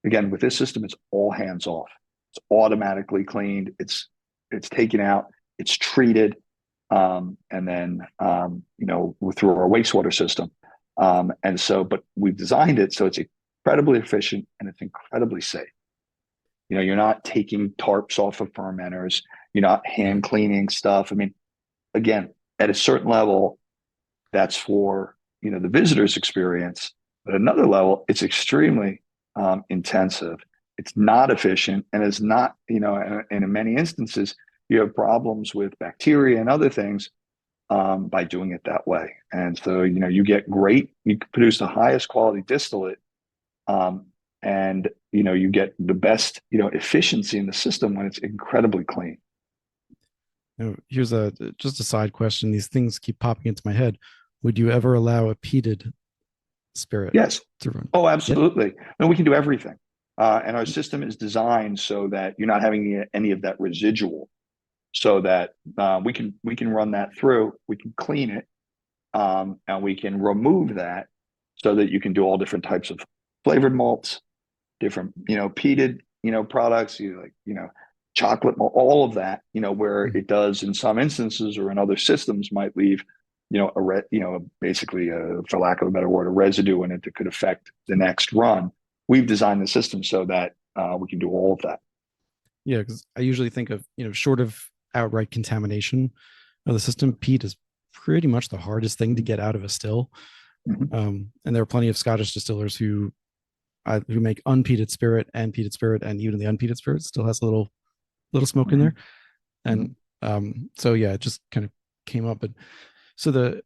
Again, with this system, it's all hands off. It's automatically cleaned. It's taken out. It's treated, and then through our wastewater system. But we've designed it so it's incredibly efficient and it's incredibly safe. You're not taking tarps off of fermenters. You're not hand cleaning stuff. I mean, again, at a certain level, that's for the visitor's experience. But at another level, it's extremely intensive. It's not efficient, and it's not, and in many instances, you have problems with bacteria and other things by doing it that way. And so, you can produce the highest quality distillate, and you get the best, efficiency in the system when it's incredibly clean. Here's just a side question. These things keep popping into my head. Would you ever allow a peated spirit? Yes. To run? Oh, absolutely. Yep. No, we can do everything. And our system is designed so that you're not having any of that residual, so that we can run that through, we can clean it, and we can remove that so that you can do all different types of flavored malts, different, peated, products, chocolate malt, all of that, where it does in some instances or in other systems might leave, basically, for lack of a better word, a residue in it that could affect the next run. We've designed the system so that we can do all of that. Yeah, because I usually think of, short of outright contamination of the system, peat is pretty much the hardest thing to get out of a still. Mm-hmm. And there are plenty of Scottish distillers who make unpeated spirit and peated spirit, and even the unpeated spirit still has a little smoke in Mm-hmm. there. And so yeah, it just kind of came up. But so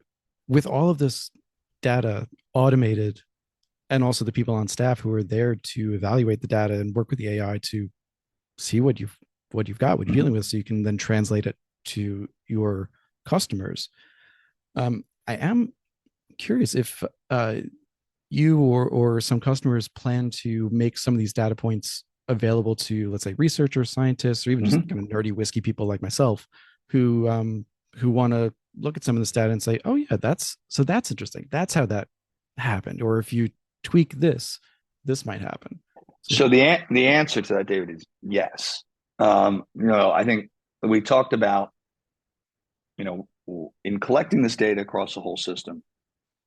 with all of this data automated, and also the people on staff who are there to evaluate the data and work with the AI to see what you've got, what you're dealing with, so you can then translate it to your customers. I am curious if you or some customers plan to make some of these data points available to, let's say, researchers, scientists, or even just Mm-hmm. kind of nerdy whiskey people like myself who want to look at some of this data and say, oh yeah, that's interesting. That's how that happened. Or if you tweak this, this might happen. So, So the answer to that, David, is yes. I think we talked about, in collecting this data across the whole system,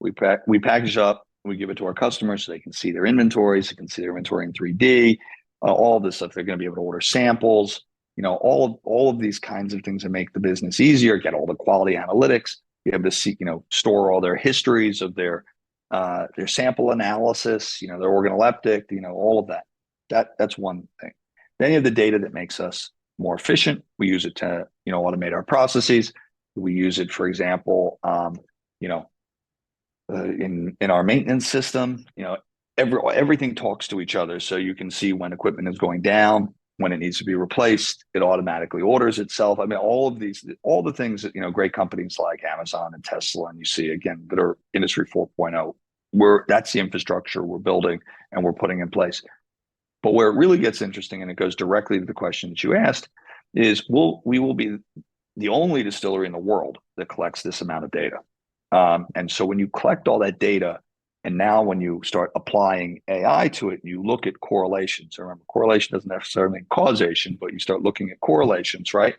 we package up, we give it to our customers so they can see their inventories, they can see their inventory in 3D, all this stuff. They're going to be able to order samples, all of these kinds of things that make the business easier, get all the quality analytics, be able to see, store all their histories of their sample analysis, their organoleptic, all of that. That's one thing. Then you have the data that makes us more efficient. We use it to, automate our processes. We use it, for example, in our maintenance system, everything talks to each other. So you can see when equipment is going down, when it needs to be replaced, it automatically orders itself. I mean, all the things that, great companies like Amazon and Tesla, and you see again, that are industry 4.0, that's the infrastructure we're building and we're putting in place. But where it really gets interesting, and it goes directly to the question that you asked, is we will be the only distillery in the world that collects this amount of data. And so when you collect all that data, and now when you start applying AI to it, you look at correlations. Remember, correlation doesn't necessarily mean causation, but you start looking at correlations, right?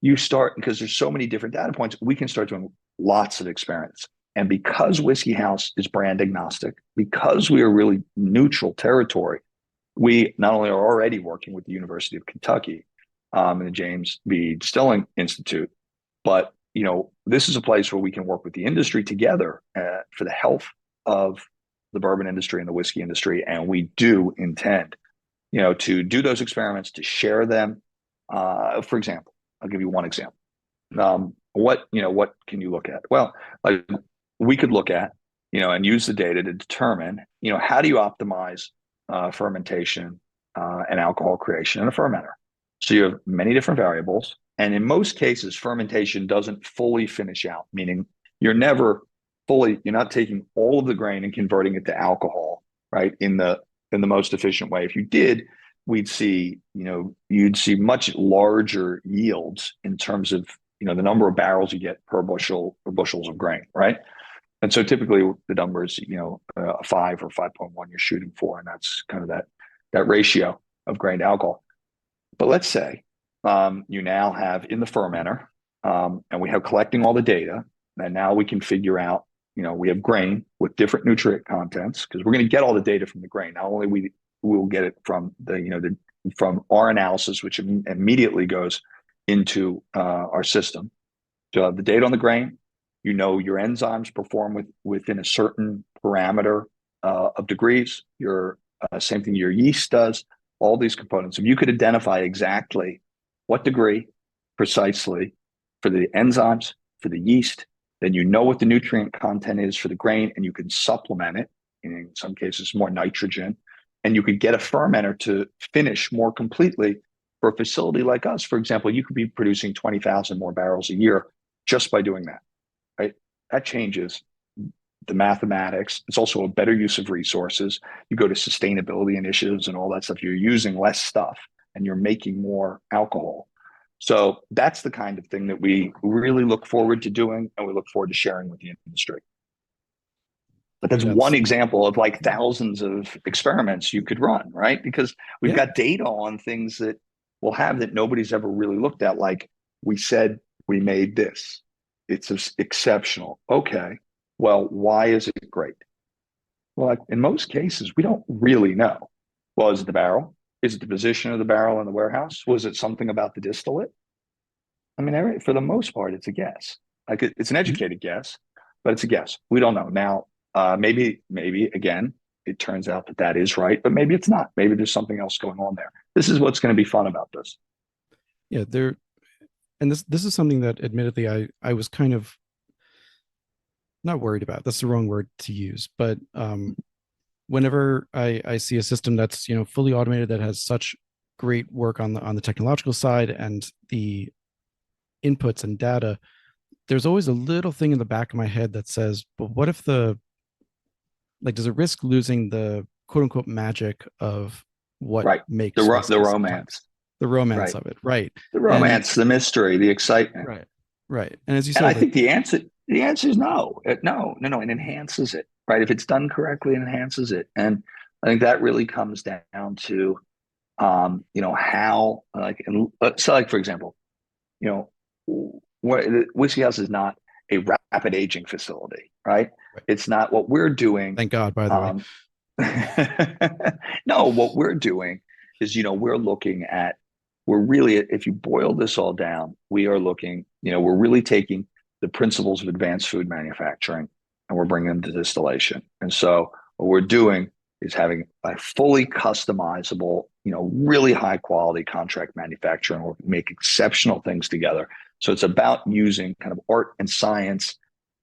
Because there's so many different data points, we can start doing lots of experiments. And because Whiskey House is brand agnostic, because we are really neutral territory, we not only are already working with the University of Kentucky and the James B. Distilling Institute, but this is a place where we can work with the industry together for the health of the bourbon industry and the whiskey industry. And we do intend, to do those experiments, to share them. For example, I'll give you one example. What can you look at? Well, like we could look at, and use the data to determine, how do you optimize fermentation and alcohol creation in a fermenter? So you have many different variables. And in most cases, fermentation doesn't fully finish out, meaning you're not taking all of the grain and converting it to alcohol, right? In the most efficient way. If you did, you'd see much larger yields in terms of, the number of barrels you get per bushel or bushels of grain, right? And so typically the number is, a 5 or 5.1 you're shooting for. And that's kind of that ratio of grain to alcohol. But let's say you now have in the fermenter, and we have collecting all the data, and now we can figure out, we have grain with different nutrient contents, because we're going to get all the data from the grain. Not only we will get it from from our analysis, which immediately goes into our system. So the data on the grain, your enzymes perform within a certain parameter of degrees. Your same thing your yeast does. All these components. If you could identify exactly what degree precisely for the enzymes, for the yeast, then you know what the nutrient content is for the grain, and you can supplement it, in some cases more nitrogen, and you could get a fermenter to finish more completely. For a facility like us, for example, you could be producing 20,000 more barrels a year just by doing that, right? That changes the mathematics. It's also a better use of resources. You go to sustainability initiatives and all that stuff. You're using less stuff and you're making more alcohol. So that's the kind of thing that we really look forward to doing, and we look forward to sharing with the industry. But I mean, that's one that's example of like thousands of experiments you could run, right? Because we've yeah. got data on things that we'll have that nobody's ever really looked at. Like we said, we made this. It's exceptional. Okay. Well, why is it great? Well, like in most cases, we don't really know. Well, is it the barrel? Is it the position of the barrel in the warehouse? Was it something about the distillate? I mean, for the most part, it's a guess. Like it's an Mhm. educated guess, but it's a guess. We don't know. Now, maybe again, it turns out that that is right, but maybe it's not. Maybe there's something else going on there. This is what's going to be fun about this. Yeah, there and this is something that admittedly I was kind of not worried about. That's the wrong word to use, but whenever I see a system that's fully automated that has such great work on the technological side and the inputs and data, there's always a little thing in the back of my head that says, but what if does it risk losing the quote unquote magic of what Right. makes The whiskey sometimes? romance. The romance Right. of it, right? The And romance, the mystery, the excitement. right, right. And as you And I said, like think the answer is no. No. It enhances it, right? If it's done correctly, it enhances it. And I think that really comes down to how like so like for example, you know, where the whiskey house is not a rapid aging facility, right? right. It's not what we're doing. Thank God, by the way. Um, no, what we're doing is, we're looking at, we're really, if you boil this all down, we are looking, we're really taking the principles of advanced food manufacturing and we're bringing them to distillation. And so what we're doing is having a fully customizable, really high quality contract manufacturing. We make exceptional things together. So it's about using kind of art and science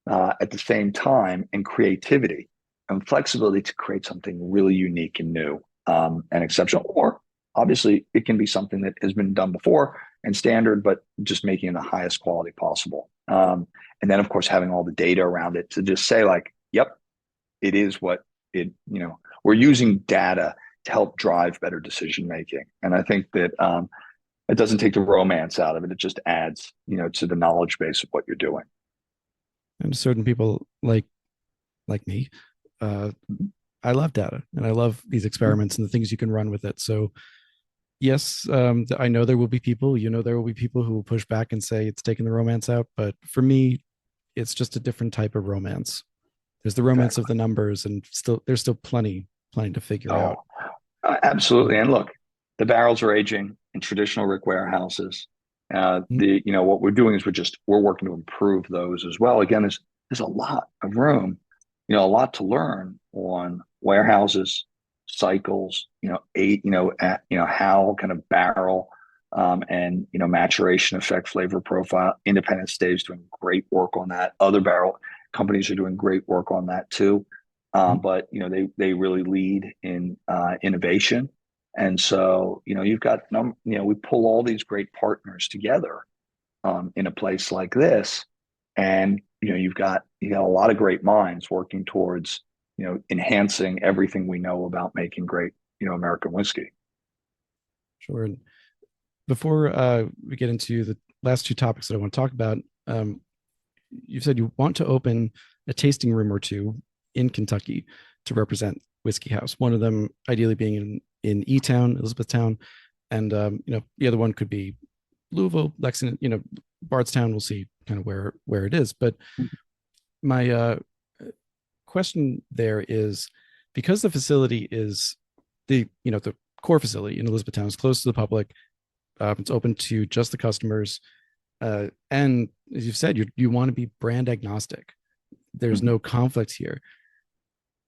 at the same time and creativity and flexibility to create something really unique and new and exceptional. Or obviously, it can be something that has been done before and standard, but just making it the highest quality possible. And then, of course, having all the data around it to just say, like, yep, it is what we're using data to help drive better decision making. And I think that it doesn't take the romance out of it. It just adds, to the knowledge base of what you're doing. And certain people like me, uh, I love data and I love these experiments and the things you can run with it. So yes, I know there will be people, there will be people who will push back and say it's taking the romance out. But for me, it's just a different type of romance. There's the romance of Exactly. the numbers, and there's still plenty to figure out. Oh, absolutely. And look, the barrels are aging in traditional rick warehouses. Mhm. What we're doing is we're working to improve those as well. Again, there's a lot of room, a lot to learn on warehouses, cycles, how kind of barrel and maturation affect flavor profile. Independent Stave's doing great work on that. Other barrel companies are doing great work on that too. Mhm. But they really lead in innovation, and so you've got we pull all these great partners together in a place like this, and you've got a lot of great minds working towards enhancing everything we know about making great American whiskey. Sure. And before we get into the last two topics that I want to talk about, um, you said you want to open a tasting room or two in Kentucky to represent Whiskey House. One of them, ideally, being in E Town, Elizabethtown, and the other one could be Louisville, Lexington. Bardstown. We'll see kind of where it is. But my question there is, because the facility is the core facility in Elizabethtown is close to the public. It's open to just the customers. And as you've said, you want to be brand agnostic. There's Mhm. no conflict here.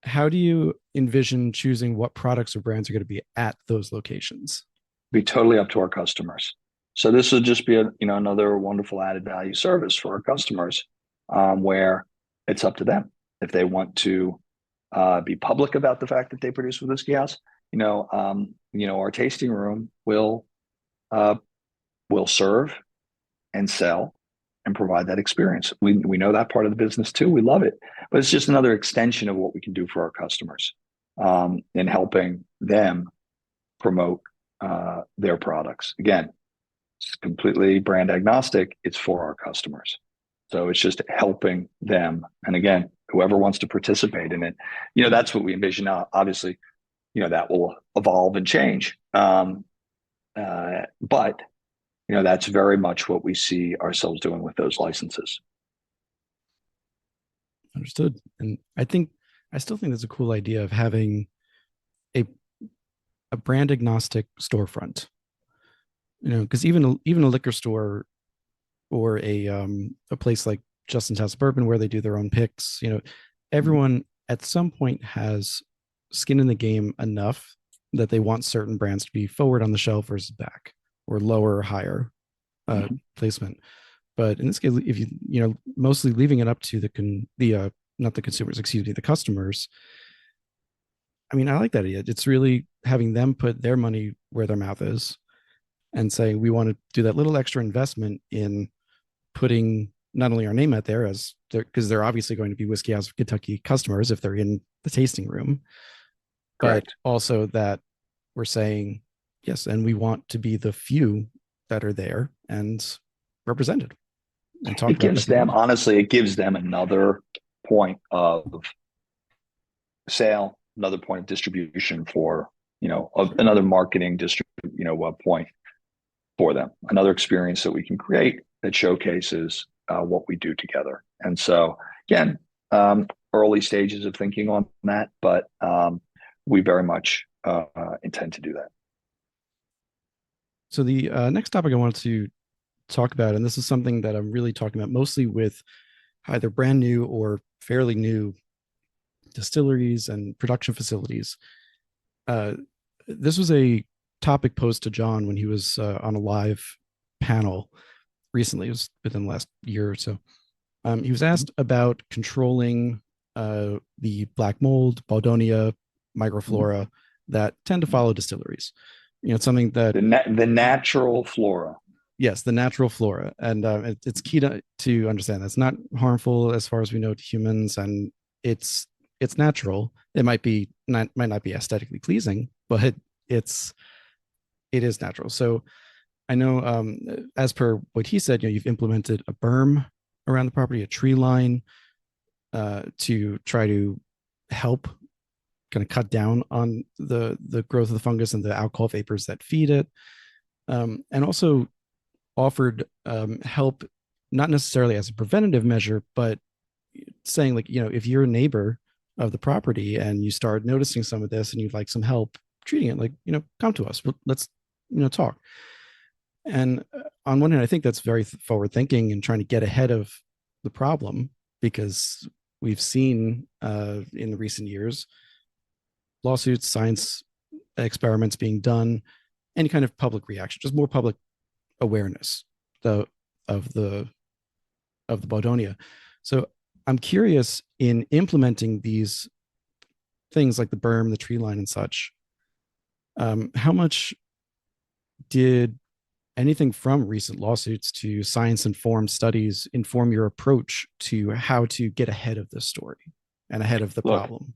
How do you envision choosing what products or brands are going to be at those locations? Be totally up to our customers. So this would just be another wonderful added value service for our customers, where it's up to them if they want to be public about the fact that they produce with Whiskey House. Our tasting room uh, will serve and sell and provide that experience. We know that part of the business too. We love it, but it's just another extension of what we can do for our customers in helping them promote their products. Again, it's completely brand agnostic. It's for our customers. So it's just helping them. And again, whoever wants to participate in it. That's what we envision now. Obviously, that will evolve and change. But that's very much what we see ourselves doing with those licenses. Understood. And I still think that's a cool idea of having a a brand agnostic storefront. Because even a liquor store or a place like Justin's House of Bourbon where they do their own picks, everyone at some point has skin in the game enough that they want certain brands to be forward on the shelf versus back or lower or higher placement. But in this case, if mostly leaving it up to the not the consumers, excuse me, the customers. I mean, I like that idea. It's really having them put their money where their mouth is and say, we want to do that little extra investment in putting not only our name out there as because they're obviously going to be Whiskey House of Kentucky customers if they're in the tasting room, Correct. but also that we're saying, yes, and we want to be the few that are there and represented and talk It about gives them, honestly, it gives them another point of sale, another point of distribution for, another marketing point for them, another experience that we can create that showcases what we do together. And so, again, early stages of thinking on that, but we very much intend to do that. So the next topic I wanted to talk about, and this is something that I'm really talking about mostly with either brand new or fairly new distilleries and production facilities. This was a topic posed to John when he was on a live panel recently. It was within the last year or so. He was asked about controlling the black mold, Baudonia, microflora that tend to follow distilleries. It's something that the natural flora. Yes, the natural flora, and it's key to understand that's not harmful as far as we know to humans, and it's natural. It might not be aesthetically pleasing, but it is natural. So I know, as per what he said, you've implemented a berm around the property, a tree line, to try to help kind of cut down on the growth of the fungus and the alcohol vapors that feed it, and also offered help, not necessarily as a preventative measure, but saying like, if you're a neighbor of the property and you start noticing some of this and you'd like some help treating it, like, come to us, let's, talk. And on one hand, I think that's very forward thinking and trying to get ahead of the problem, because we've seen in the recent years lawsuits, science experiments being done, any kind of public reaction, just more public awareness of the Baudonia. So I'm curious, in implementing these things like the berm, the tree line, and such, how much did anything from recent lawsuits to science-informed studies inform your approach to how to get ahead of this story and ahead of the problem?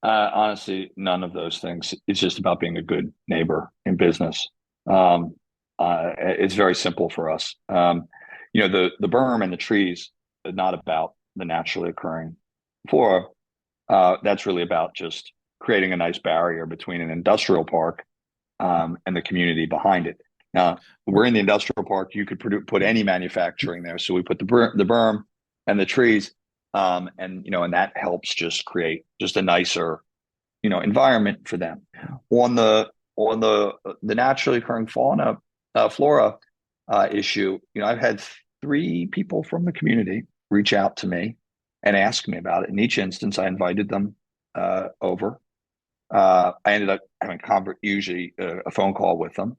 Honestly, none of those things. It's just about being a good neighbor in business. It's very simple for us. The berm and the trees are not about the naturally occurring flora. That's really about just creating a nice barrier between an industrial park and the community behind it. Now, we're in the industrial park. You could put any manufacturing there. So we put the berm and the trees, and that helps just create just a nicer, environment for them. On the naturally occurring flora issue, I've had 3 people from the community reach out to me and ask me about it. In each instance, I invited them over. I ended up having usually a phone call with them.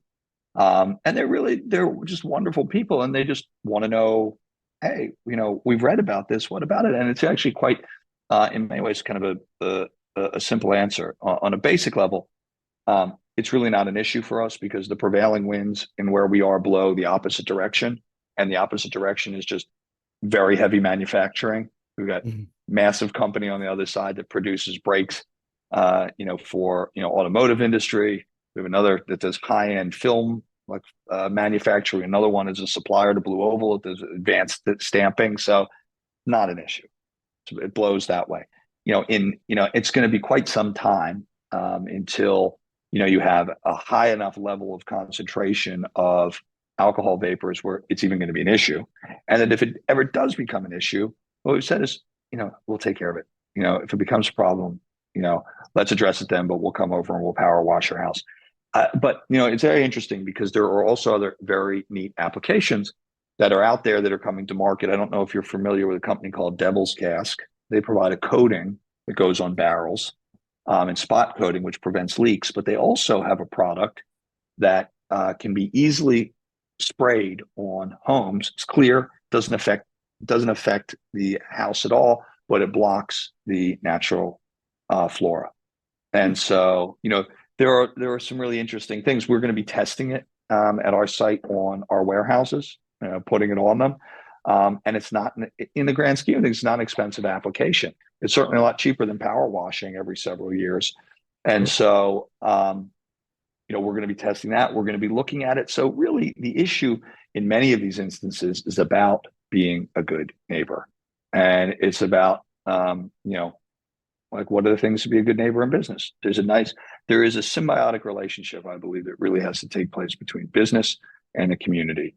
And they're just wonderful people. And they just want to know, hey, we've read about this. What about it? And it's actually quite, in many ways, kind of a simple answer. On a basic level, it's really not an issue for us because the prevailing winds in where we are blow the opposite direction. And the opposite direction is just very heavy manufacturing. We've got massive company on the other side that produces brakes, for, automotive industry. We have another that does high-end film like manufacturing. Another one is a supplier to Blue Oval that does advanced stamping. So not an issue. it blows that way. It's going to be quite some time until you have a high enough level of concentration of alcohol vapors where it's even going to be an issue. And then if it ever does become an issue, what we've said is, we'll take care of it. If it becomes a problem, let's address it then, but we'll come over and we'll power wash your house. But it's very interesting because there are also other very neat applications that are out there that are coming to market. I don't know if you're familiar with a company called Devil's Cask. They provide a coating that goes on barrels and spot coating, which prevents leaks. But they also have a product that can be easily sprayed on homes. It's clear, doesn't affect the house at all, but it blocks the natural flora. And so, there are some really interesting things. We're going to be testing it at our site on our warehouses, putting it on them. And it's not, in the grand scheme of things, it's not an expensive application. It's certainly a lot cheaper than power washing every several years. And so, we're going to be testing that. We're going to be looking at it. So really the issue in many of these instances is about being a good neighbor. And it's about, like, what are the things to be a good neighbor in business? There is a symbiotic relationship, I believe, that really has to take place between business and the community.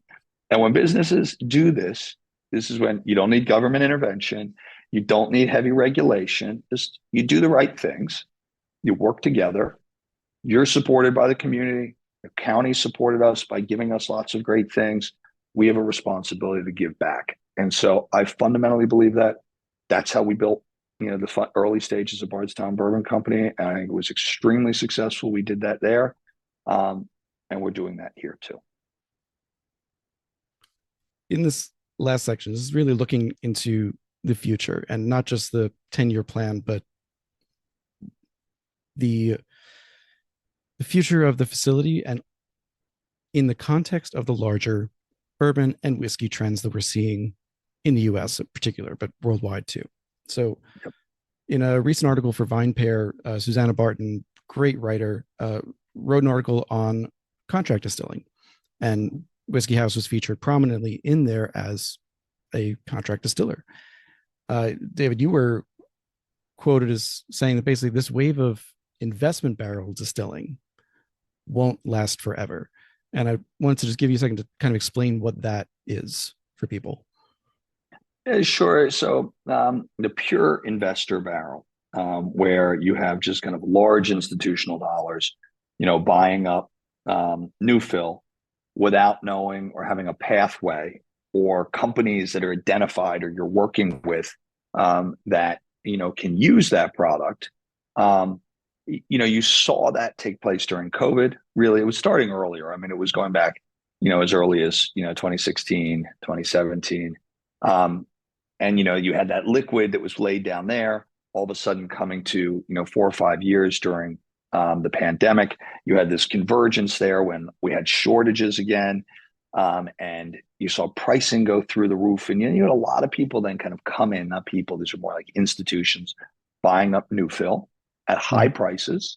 And when businesses do this is when you don't need government intervention. You don't need heavy regulation. Just you do the right things. You work together. You're supported by the community. The county supported us by giving us lots of great things. We have a responsibility to give back. And so I fundamentally believe that that's how we built the early stages of Bardstown Bourbon Company. And I think it was extremely successful. We did that there. And we're doing that here too. In this last section, this is really looking into the future and not just the 10-year plan, but the future of the facility and in the context of the larger bourbon and whiskey trends that we're seeing in the US in particular, but worldwide too. So in a recent article for VinePair, Susanna Barton, great writer, wrote an article on contract distilling, and Whiskey House was featured prominently in there as a contract distiller. David, you were quoted as saying that basically this wave of investment barrel distilling won't last forever. And I wanted to just give you a second to kind of explain what that is for people. Yeah, sure. So the pure investor barrel, where you have just kind of large institutional dollars, buying up new fill without knowing or having a pathway, or companies that are identified or you're working with that can use that product. You saw that take place during COVID. Really, it was starting earlier. I mean, it was going back, as early as 2016, 2017. And you had that liquid that was laid down there, all of a sudden coming to 4 or 5 years during the pandemic. You had this convergence there when we had shortages again, and you saw pricing go through the roof. And you had a lot of people then kind of come in, not people, these are more like institutions, buying up new fill at high prices,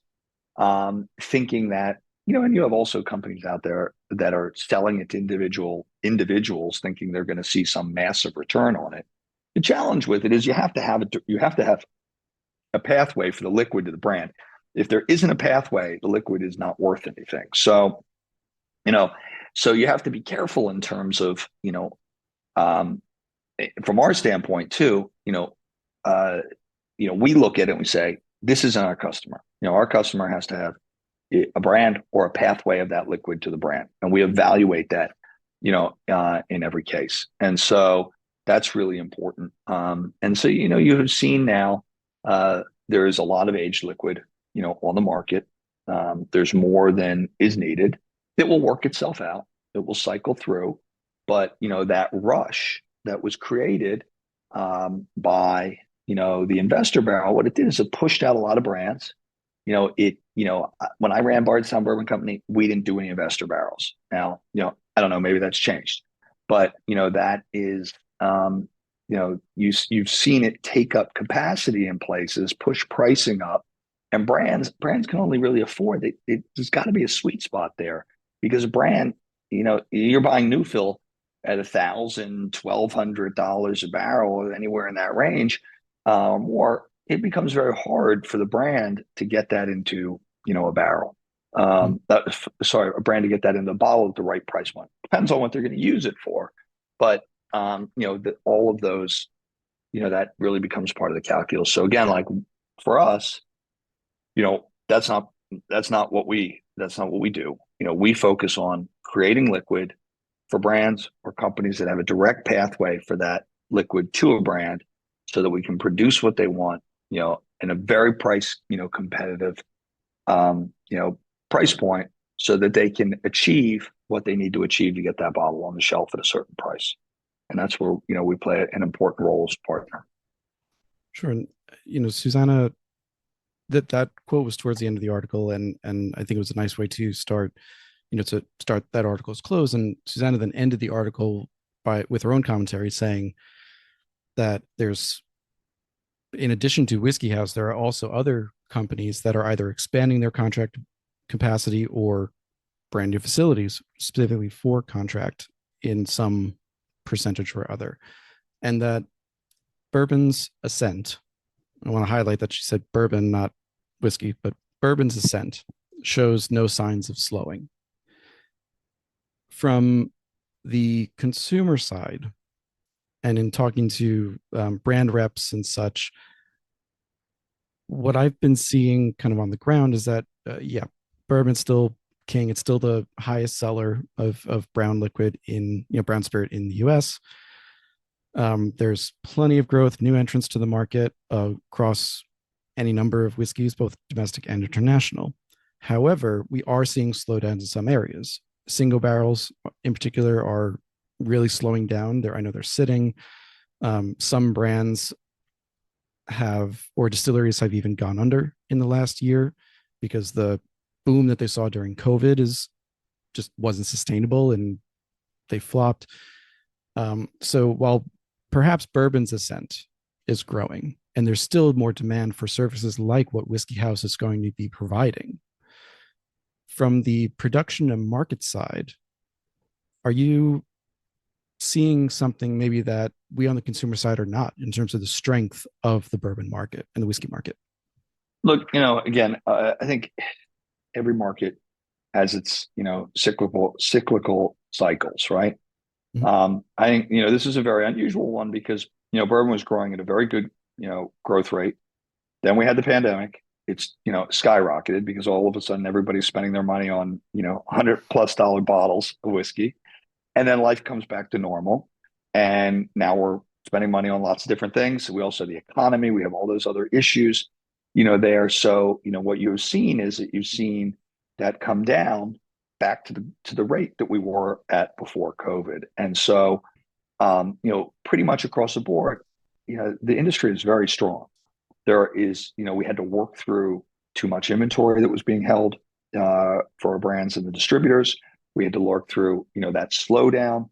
thinking that, and you have also companies out there that are selling it to individuals thinking they're going to see some massive return on it. The challenge with it is you have to have a pathway for the liquid to the brand. If there isn't a pathway, the liquid is not worth anything. So, so you have to be careful in terms of, from our standpoint too, we look at it and we say, this isn't our customer. Our customer has to have a brand or a pathway of that liquid to the brand. And we evaluate that, in every case. And so that's really important. And so, you have seen now, there is a lot of aged liquid, on the market. There's more than is needed. It will work itself out. It will cycle through. But, that rush that was created by, the investor barrel, what it did is it pushed out a lot of brands. When I ran Bardstown Bourbon Company, we didn't do any investor barrels. Now, I don't know, maybe that's changed. But, that is, you've seen it take up capacity in places, push pricing up, and brands can only really afford it. There's got to be a sweet spot there, because a brand, you're buying new fill at $1,000, $1,200 a barrel, or anywhere in that range. or it becomes very hard for the brand to get that into, a barrel. Mm. Sorry, a brand to get that in the bottle at the right price point. Depends on what they're going to use it for, but all of those, that really becomes part of the calculus. So again, like for us, you know, that's not that's not what we do. We focus on creating liquid for brands or companies that have a direct pathway for that liquid to a brand so that we can produce what they want, in a very price, competitive, price point so that they can achieve what they need to achieve to get that bottle on the shelf at a certain price. And that's where, we play an important role as a partner. Sure. And, Susanna, that quote was towards the end of the article, and I think it was a nice way to start, to start that article's close. And Susanna then ended the article with her own commentary saying that there's, in addition to Whiskey House, there are also other companies that are either expanding their contract capacity or brand new facilities specifically for contract in some percentage or other. And that bourbon's ascent, I want to highlight that she said bourbon, not whiskey, but bourbon's ascent shows no signs of slowing. From the consumer side, and in talking to brand reps and such, what I've been seeing kind of on the ground is that, yeah, bourbon's still king. It's still the highest seller of brown liquid in, brown spirit in the US. There's plenty of growth, new entrants to the market across any number of whiskeys, both domestic and international. However, we are seeing slowdowns in some areas. Single barrels, in particular, are really slowing down. I know they're sitting. Some brands have, or distilleries have even gone under in the last year because the boom that they saw during COVID just wasn't sustainable and they flopped. So while perhaps bourbon's ascent is growing and there's still more demand for services like what Whiskey House is going to be providing, from the production and market side, are you seeing something maybe that we on the consumer side are not in terms of the strength of the bourbon market and the whiskey market? Look, again, I think every market has its, cyclical cycles, right? Mm-hmm. I think, this is a very unusual one because, bourbon was growing at a very good, growth rate. Then we had the pandemic. It's, skyrocketed because all of a sudden everybody's spending their money on, $100+ bottles of whiskey. And then life comes back to normal. And now we're spending money on lots of different things. We also have the economy. We have all those other issues, there. So, what you've seen is that you've seen that come down back to the rate that we were at before COVID. And so, pretty much across the board, the industry is very strong. There is, we had to work through too much inventory that was being held for our brands and the distributors. We had to work through, that slowdown.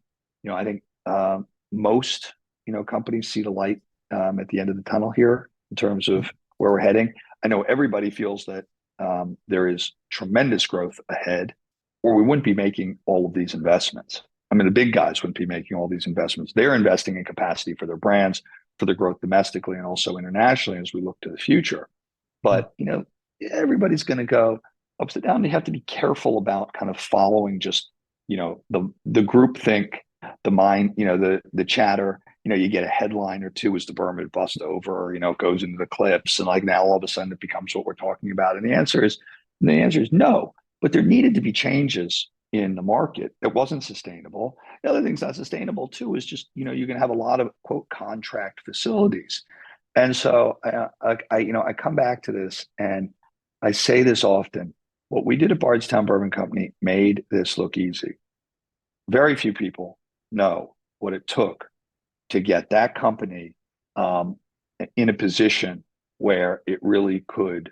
I think most, companies see the light at the end of the tunnel here in terms of where we're heading. I know everybody feels that there is tremendous growth ahead, or we wouldn't be making all of these investments. I mean, the big guys wouldn't be making all these investments. They're investing in capacity for their brands, for their growth domestically and also internationally as we look to the future. But, everybody's going to go upside down. You have to be careful about kind of following just, the group think, the mind, the chatter. You get a headline or two as the Burma bust over, or, it goes into the clips, and like now all of a sudden it becomes what we're talking about. And the answer is no. But there needed to be changes in the market. It wasn't sustainable. The other thing's not sustainable too is just, you're going to have a lot of quote contract facilities. And so I come back to this and I say this often. What we did at Bardstown Bourbon Company made this look easy. Very few people know what it took to get that company in a position where it really could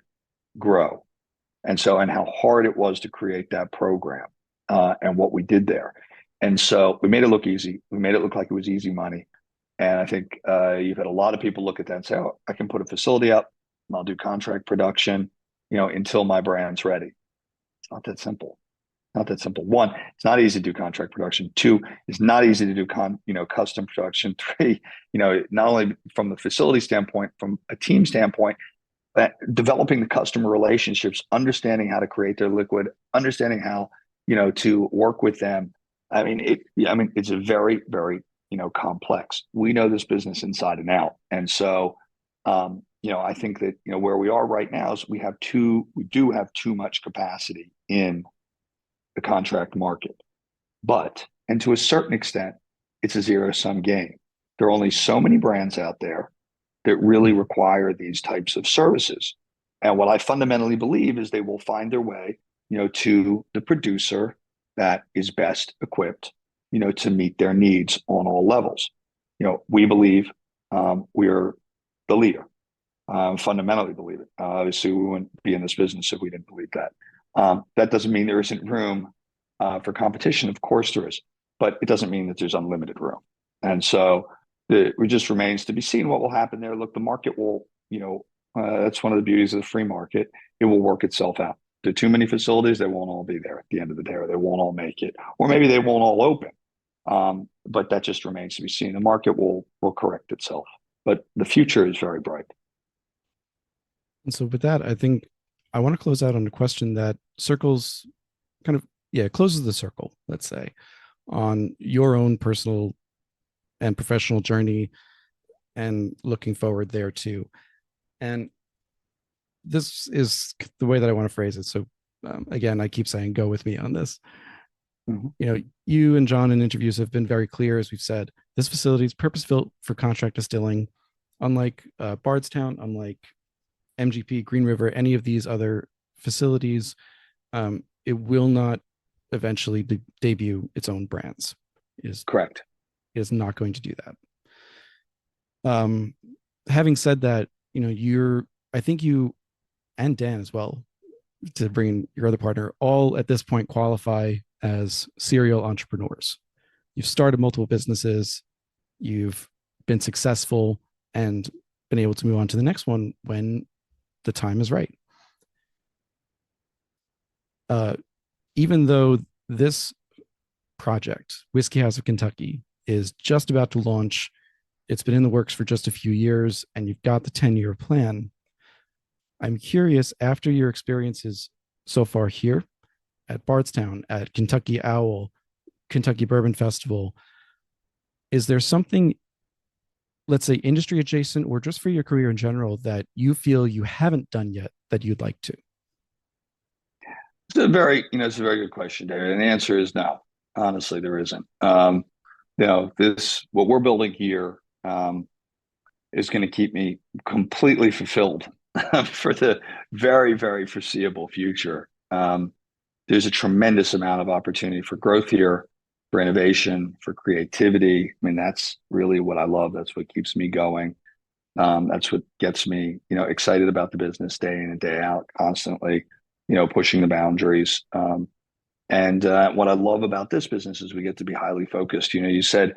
grow. And how hard it was to create that program and what we did there. And so we made it look easy. We made it look like it was easy money. And I think you've had a lot of people look at that and say, oh, I can put a facility up and I'll do contract production, until my brand's ready. It's not that simple. not that simple. One, it's not easy to do contract production. Two, it's not easy to do custom production. Three, not only from the facility standpoint, from a team standpoint, but developing the customer relationships, understanding how to create their liquid, understanding how, to work with them. It's a very, very, complex. We know this business inside and out. And so, I think that, where we are right now is we do have too much capacity in the contract market. And to a certain extent, it's a zero sum game. There are only so many brands out there that really require these types of services. And what I fundamentally believe is they will find their way, to the producer that is best equipped, to meet their needs on all levels. We believe we're the leader. Fundamentally believe it. Obviously, we wouldn't be in this business if we didn't believe that. That doesn't mean there isn't room for competition. Of course there is, but it doesn't mean that there's unlimited room. And so it just remains to be seen what will happen there. Look, the market will, that's one of the beauties of the free market. It will work itself out. There are too many facilities, they won't all be there at the end of the day, or they won't all make it, or maybe they won't all open. But that just remains to be seen. The market will correct itself, but the future is very bright. And so with that, I think I want to close out on a question that circles kind of, yeah, closes the circle, let's say, on your own personal and professional journey and looking forward there too. And this is the way that I want to phrase it. So again, I keep saying, go with me on this. Mm-hmm. You and John in interviews have been very clear, as we've said, this facility is purpose-built for contract distilling. Unlike Bardstown, unlike MGP, Green River, any of these other facilities, it will not eventually debut its own brands. Is correct. It is not going to do that. Having said that, I think you and Dan as well, to bring in your other partner, all at this point qualify as serial entrepreneurs. You've started multiple businesses, you've been successful, and been able to move on to the next one when the time is right. Even though this project, Whiskey House of Kentucky, is just about to launch, it's been in the works for just a few years, and you've got the 10-year plan. I'm curious, after your experiences so far here at Bardstown, at Kentucky Owl, Kentucky Bourbon Festival, is there something, let's say industry adjacent or just for your career in general, that you feel you haven't done yet that you'd like to? It's a very good question, David. And the answer is no. Honestly, there isn't. What we're building here is going to keep me completely fulfilled for the very, very foreseeable future. There's a tremendous amount of opportunity for growth here, for innovation, for creativity. I mean, that's really what I love. That's what keeps me going. That's what gets me, excited about the business day in and day out, constantly, pushing the boundaries. And what I love about this business is we get to be highly focused. You said,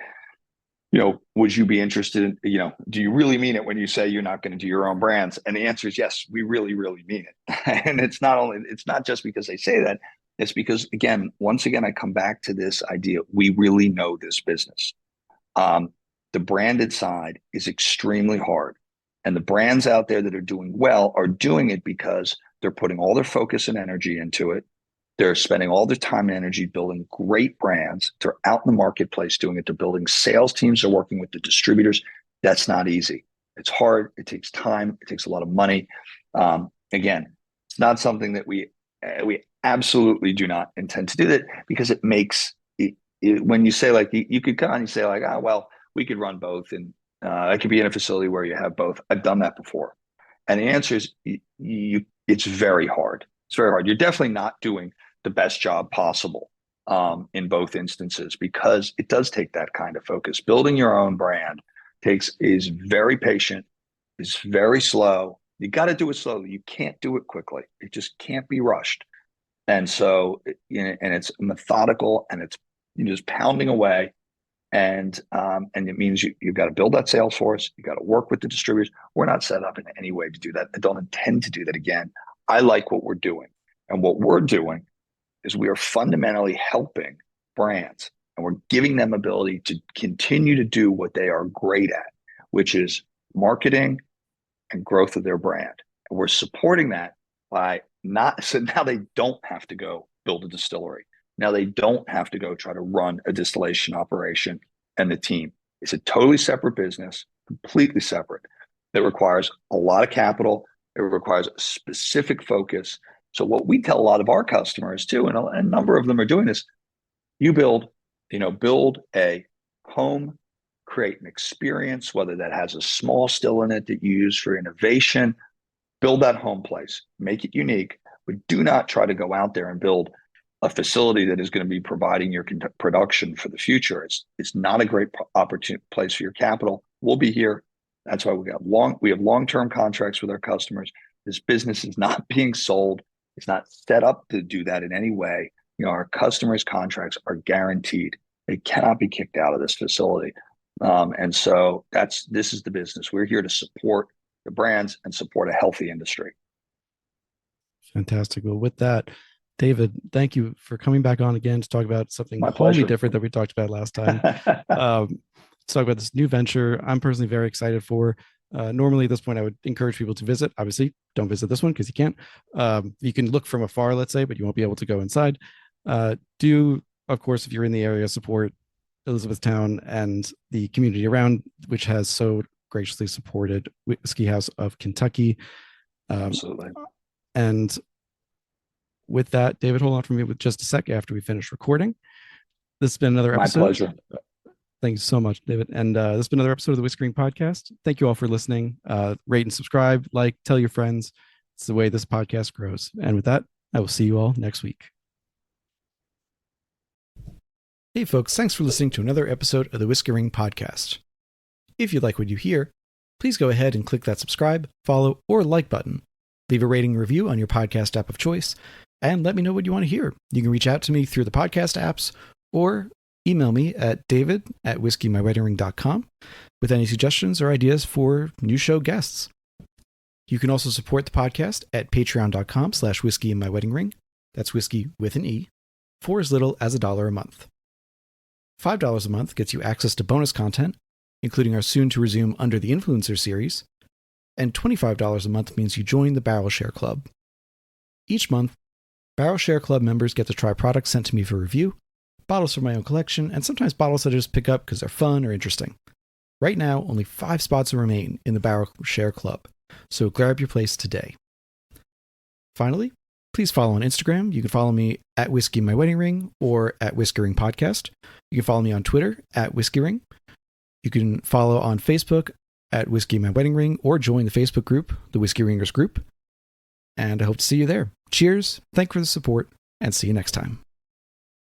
would you be interested in, do you really mean it when you say you're not going to do your own brands? And the answer is yes, we really, really mean it. And it's not just because they say that, it's because, once again, I come back to this idea. We really know this business. The branded side is extremely hard. And the brands out there that are doing well are doing it because they're putting all their focus and energy into it. They're spending all their time and energy building great brands. They're out in the marketplace doing it. They're building sales teams. They're working with the distributors. That's not easy. It's hard. It takes time. It takes a lot of money. It's not something that we absolutely do not intend to do that, because it makes it, when you say, like, you could come and you say, like, well, we could run both, and I could be in a facility where you have both. I've done that before. And the answer is it's very hard. It's very hard. You're definitely not doing the best job possible in both instances, because it does take that kind of focus. Building your own brand is very patient, is very slow. You got to do it slowly. You can't do it quickly. It just can't be rushed. And so, and it's methodical, and it's just pounding away. And it means you've got to build that sales force. You got to work with the distributors. We're not set up in any way to do that. I don't intend to do that again. I like what we're doing, and what we're doing is we are fundamentally helping brands, and we're giving them ability to continue to do what they are great at, which is marketing and growth of their brand. And we're supporting that by so now they don't have to go build a distillery. Now they don't have to go try to run a distillation operation and the team. It's a totally separate business, completely separate. That requires a lot of capital. It requires a specific focus. So what we tell a lot of our customers too, and a number of them are doing this, you build a home, create an experience, whether that has a small still in it that you use for innovation, build that home place, make it unique, but do not try to go out there and build a facility that is going to be providing your production for the future. It's not a great place for your capital. We'll be here. That's why we have long-term contracts with our customers. This business is not being sold. It's not set up to do that in any way. Our customers' contracts are guaranteed. They cannot be kicked out of this facility. And so this is the business. We're here to support the brands and support a healthy industry. Fantastic. Well, with that, David, thank you for coming back on again to talk about something wholly different that we talked about last time. Let's talk about this new venture I'm personally very excited for. Normally at this point, I would encourage people to visit. Obviously, don't visit this one because you can't. You can look from afar, let's say, but you won't be able to go inside. Do, of course, if you're in the area, support Elizabethtown and the community around, which has so graciously supported Whiskey House of Kentucky. Absolutely. And with that, David, hold on for me with just a sec after we finish recording. This has been another episode. My pleasure. Thank you so much, David. And this has been another episode of the Whiskering Podcast. Thank you all for listening. Rate and subscribe, tell your friends. It's the way this podcast grows. And with that, I will see you all next week. Hey, folks. Thanks for listening to another episode of the Whiskering Podcast. If you like what you hear, please go ahead and click that subscribe, follow, or like button. Leave a rating and review on your podcast app of choice, and let me know what you want to hear. You can reach out to me through the podcast apps or email me at david@whiskeymyweddingring.com with any suggestions or ideas for new show guests. You can also support the podcast at patreon.com/whiskeymyweddingring. That's whiskey with an E, for as little as $1 a month. $5 a month gets you access to bonus content, including our soon-to-resume Under the Influencer series, and $25 a month means you join the Barrel Share Club. Each month, Barrel Share Club members get to try products sent to me for review, bottles from my own collection, and sometimes bottles that I just pick up because they're fun or interesting. Right now, only 5 spots remain in the Barrel Share Club, so grab your place today. Finally, please follow on Instagram. You can follow me at Whiskey My Wedding Ring or at Whiskering Podcast. You can follow me on Twitter at Whiskering. You can follow on Facebook at Whiskey My Wedding Ring or join the Facebook group, the Whiskey Ringers group. And I hope to see you there. Cheers, thank you for the support, and see you next time.